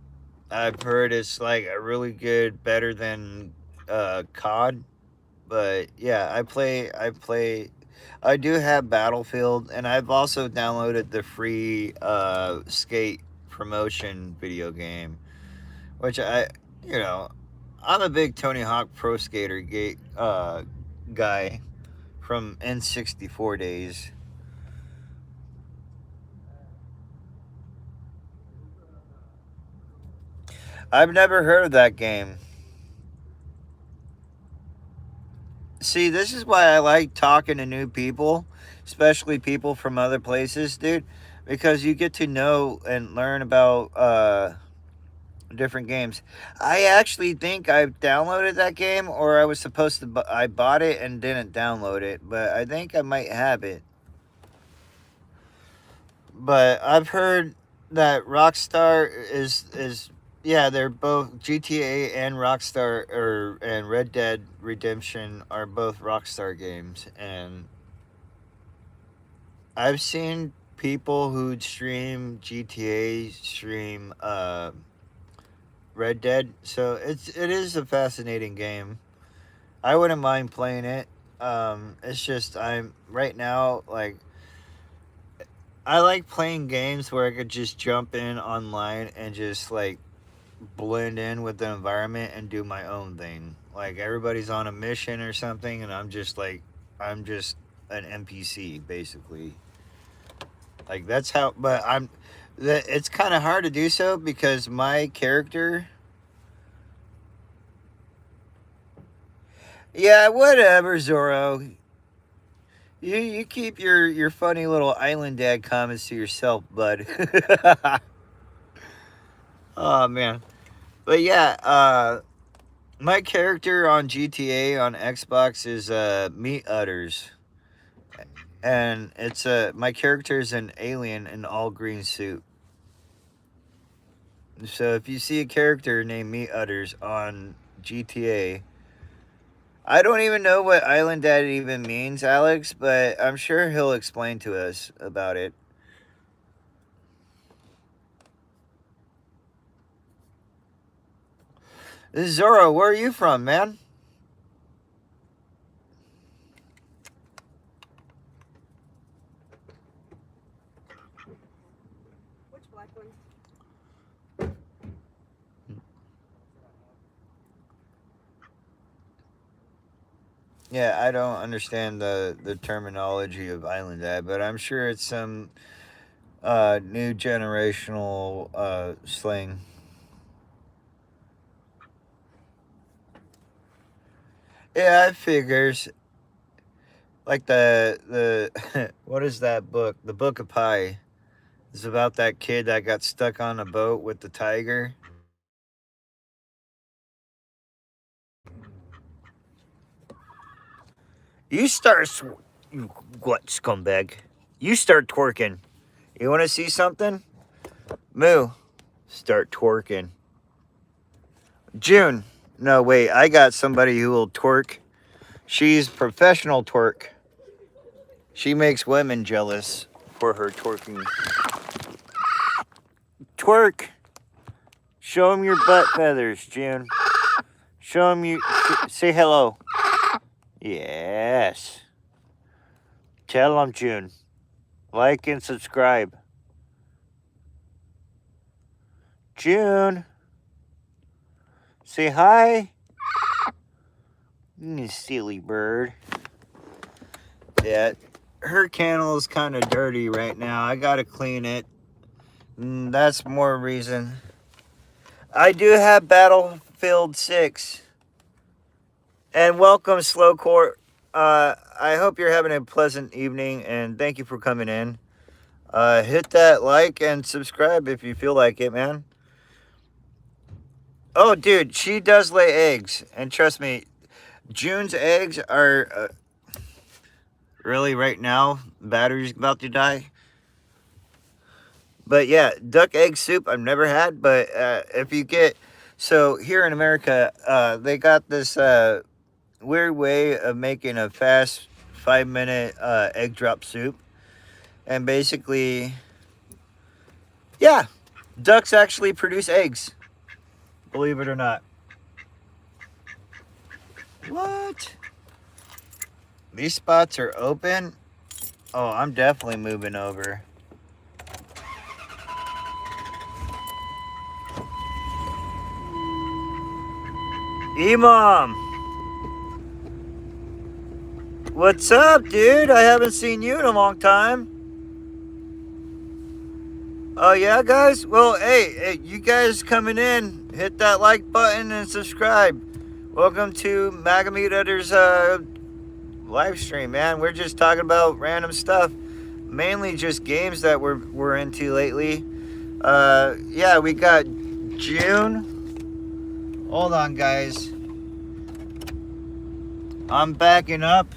I've heard it's like a really good, better than COD. But yeah, I do have Battlefield, and I've also downloaded the free Skate promotion video game, which you know, I'm a big Tony Hawk Pro Skater guy from N64 days. I've never heard of that game. See, this is why I like talking to new people, especially people from other places, dude, because you get to know and learn about different games. I actually think I've downloaded that game, or I was supposed to. I bought it and didn't download it, but I think I might have it. But I've heard that Rockstar is yeah, they're both GTA and Rockstar or and Red Dead Redemption are both Rockstar games, and I've seen people who stream GTA stream Red Dead, so it is a fascinating game. I wouldn't mind playing it. It's just I'm right now like I like playing games where I could just jump in online and just like blend in with the environment and do my own thing. Like everybody's on a mission or something, and I'm just an NPC basically. Like that's how, but it's kind of hard to do so because my character. Yeah, whatever, Zorro. You keep your funny little island dad comments to yourself, bud. Oh man, but yeah, my character on GTA on Xbox is Meat Udders, and it's my character is an alien in all green suit. So if you see a character named Meat Udders on GTA, I don't even know what Island Dad even means, Alex, but I'm sure he'll explain to us about it. Zorro, where are you from, man? Which black one? Yeah, I don't understand the terminology of island dad, but I'm sure it's some new generational slang. Yeah, it figures like the what is that book? The Book of Pie. It's about that kid that got stuck on a boat with the tiger. You start, you what scumbag? You start twerking. You want to see something? Moo, start twerking. June, no wait, I got somebody who will twerk. She's professional twerk. She makes women jealous for her twerking. Twerk. Show them your butt feathers, June. Show them you. Say hello. Yes. Tell them, June. Like and subscribe. June. Say hi. You silly bird. Yeah, her kennel is kind of dirty right now. I gotta clean it. That's more reason. I do have Battlefield 6. And welcome, Slowcore. I hope you're having a pleasant evening, and thank you for coming in. Hit that like and subscribe if you feel like it, man. Oh, dude, she does lay eggs. And trust me, June's eggs are... really, right now, battery's about to die. But yeah, duck egg soup I've never had, but if you get... So here in America, they got this weird way of making a fast 5-minute egg drop soup. And basically, yeah, ducks actually produce eggs. Believe it or not. What? These spots are open? Oh, I'm definitely moving over. Imam! What's up, dude? I haven't seen you in a long time. Oh, yeah, guys? Well, hey, you guys coming in, hit that like button and subscribe. Welcome to Maga Udders live stream, man. We're just talking about random stuff. Mainly just games that we're into lately. Yeah, we got June. Hold on, guys. I'm backing up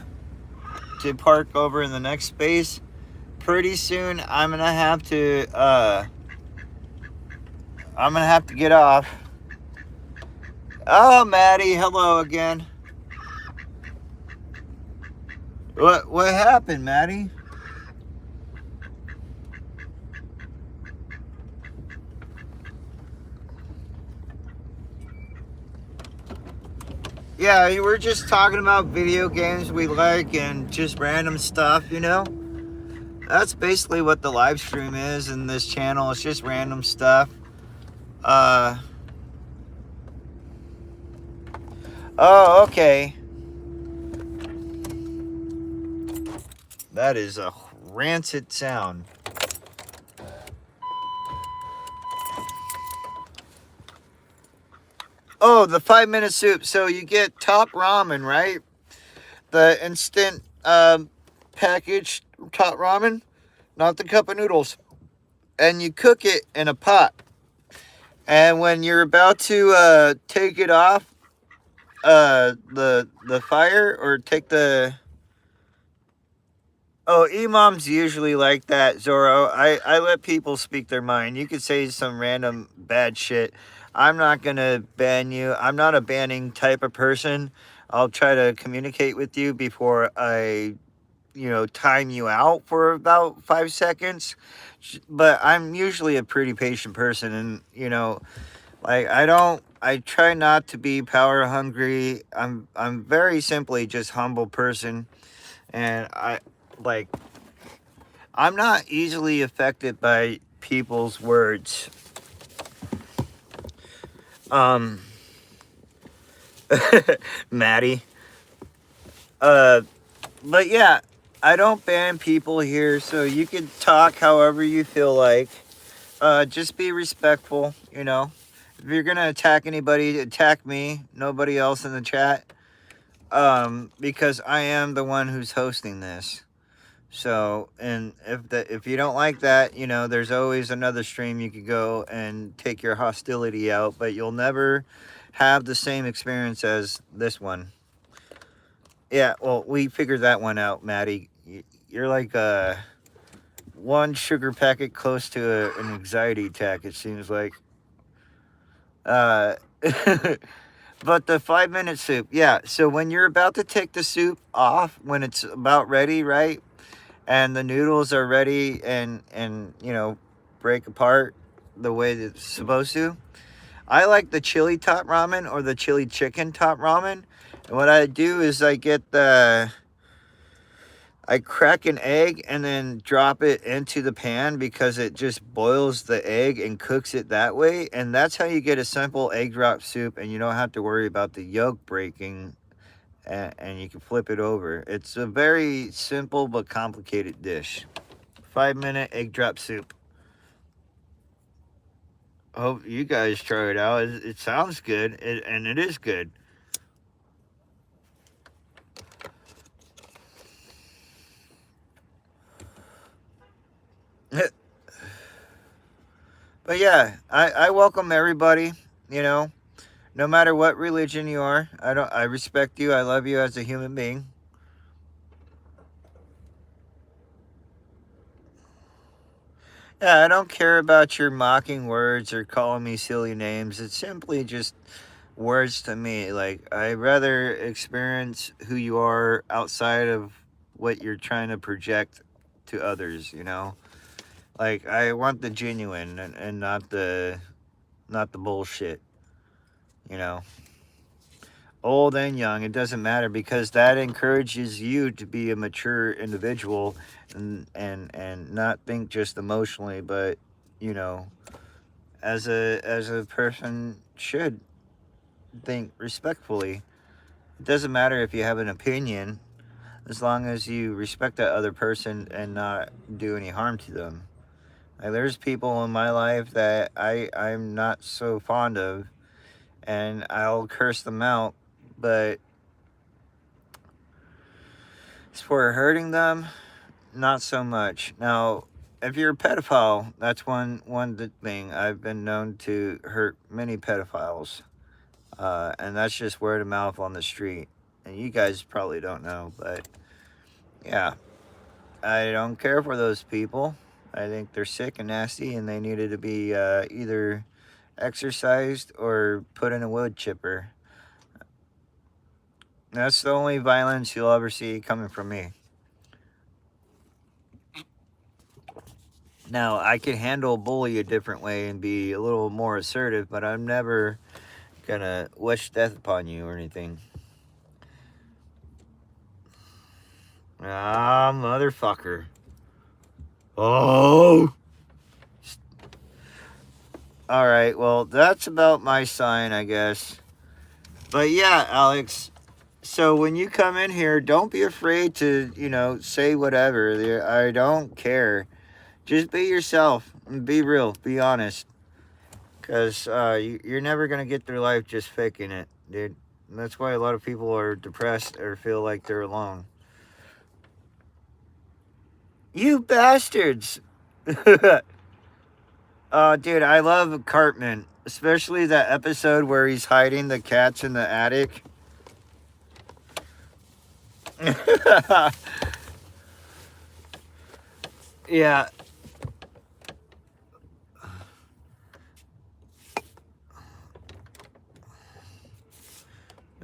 to park over in the next space. Pretty soon I'm gonna have to get off. Oh, Maddie, hello again. What happened, Maddie? Yeah, we're just talking about video games we like and just random stuff, you know? That's basically what the live stream is in this channel. It's just random stuff. Oh, okay. That is a rancid sound. Oh, the 5-minute soup. So you get top ramen, right? The instant packaged top ramen, not the cup of noodles. And you cook it in a pot. And when you're about to take it off the fire or take the... Oh, imams usually like that, Zoro. I let people speak their mind. You could say some random bad shit. I'm not going to ban you. I'm not a banning type of person. I'll try to communicate with you before I, time you out for about 5 seconds. But I'm usually a pretty patient person. And, I try not to be power hungry. I'm very simply just humble person. And I'm not easily affected by people's words. Maddie. Uh, but yeah, I don't ban people here, so you can talk however you feel like. Just be respectful, you know. If you're gonna attack anybody, attack me, nobody else in the chat. Because I am the one who's hosting this. So, and if you don't like that, you know, there's always another stream you could go and take your hostility out, but you'll never have the same experience as this one. Yeah, well, we figured that one out, Maddie. You're like one sugar packet close to an anxiety attack. It seems like. Uh, but the 5 minute soup, yeah. So when you're about to take the soup off, when it's about ready, right? And the noodles are ready and you know break apart the way that it's supposed to. I like the chili top ramen or the chili chicken top ramen. And what I do is I crack an egg and then drop it into the pan because it just boils the egg and cooks it that way. And that's how you get a simple egg drop soup, and you don't have to worry about the yolk breaking, and you can flip it over. It's a very simple but complicated dish. 5 minute egg drop soup. Hope you guys try it out. It sounds good, and it is good. But yeah, I welcome everybody. You know, no matter what religion you are, I respect you. I love you as a human being. Yeah, I don't care about your mocking words or calling me silly names. It's simply just words to me. Like, I rather experience who you are outside of what you're trying to project to others, you know? Like, I want the genuine and not the bullshit, you know? Old and young, it doesn't matter, because that encourages you to be a mature individual and not think just emotionally, but you know, as a person should think respectfully. It doesn't matter if you have an opinion, as long as you respect that other person and not do any harm to them. Like, there's people in my life that I'm not so fond of, and I'll curse them out, but as for hurting them, not so much. Now, if you're a pedophile, that's one thing. I've been known to hurt many pedophiles, and that's just word of mouth on the street. And you guys probably don't know, but yeah, I don't care for those people. I think they're sick and nasty, and they needed to be either exercised or put in a wood chipper. That's the only violence you'll ever see coming from me. Now, I can handle a bully a different way and be a little more assertive, but I'm never gonna wish death upon you or anything. Ah, motherfucker. Oh! Alright, well, that's about my sign, I guess. But yeah, Alex, so when you come in here, don't be afraid to, you know, say whatever. I don't care. Just be yourself and be real, be honest. Because you're never going to get through life just faking it, dude. And that's why a lot of people are depressed or feel like they're alone. You bastards! Oh, dude, I love Cartman. Especially that episode where he's hiding the cats in the attic. Yeah.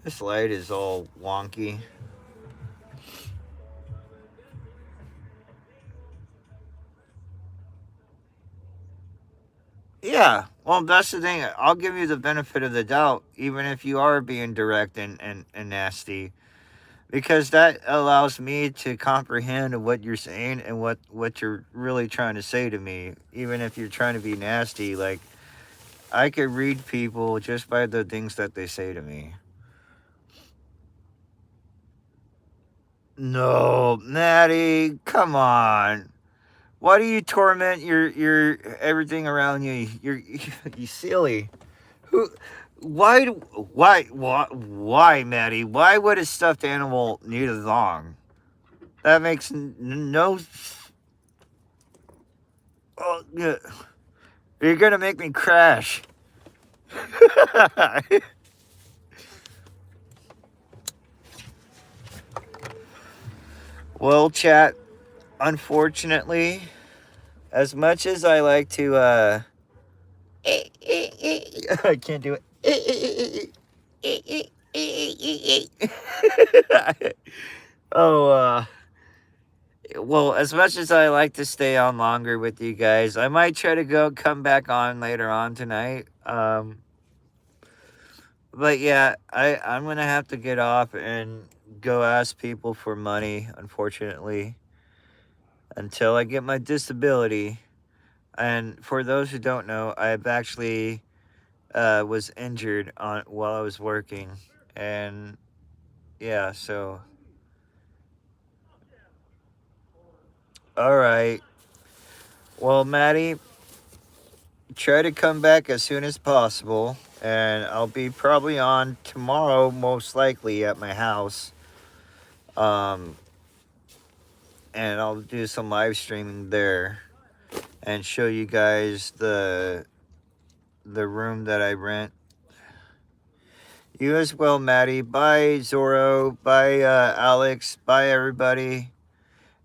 This light is all wonky. Yeah, well, that's the thing. I'll give you the benefit of the doubt, even if you are being direct and nasty, because that allows me to comprehend what you're saying and what you're really trying to say to me. Even if you're trying to be nasty, like, I could read people just by the things that they say to me. No, Maddie, come on. Why do you torment your everything around you? You're you silly. Who? Why, Maddie? Why would a stuffed animal need a thong? That makes no. Oh, yeah. You're gonna make me crash. Well, chat. Unfortunately, as much as I like to, I can't do it. Oh, well, as much as I like to stay on longer with you guys, I might try to come back on later on tonight. But yeah, I'm gonna have to get off and go ask people for money, unfortunately, until I get my disability. And for those who don't know, I've actually was injured on while I was working, and yeah, so all right. Well, Maddie, try to come back as soon as possible, and I'll be probably on tomorrow, most likely at my house. Um, and I'll do some live streaming there and show you guys the room that I rent. You as well, Maddie. Bye, Zorro. Bye, Alex. Bye, everybody.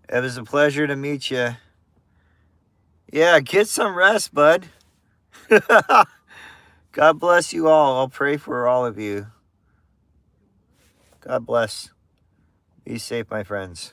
It was a pleasure to meet you. Yeah, get some rest, bud. God bless you all. I'll pray for all of you. God bless. Be safe, my friends.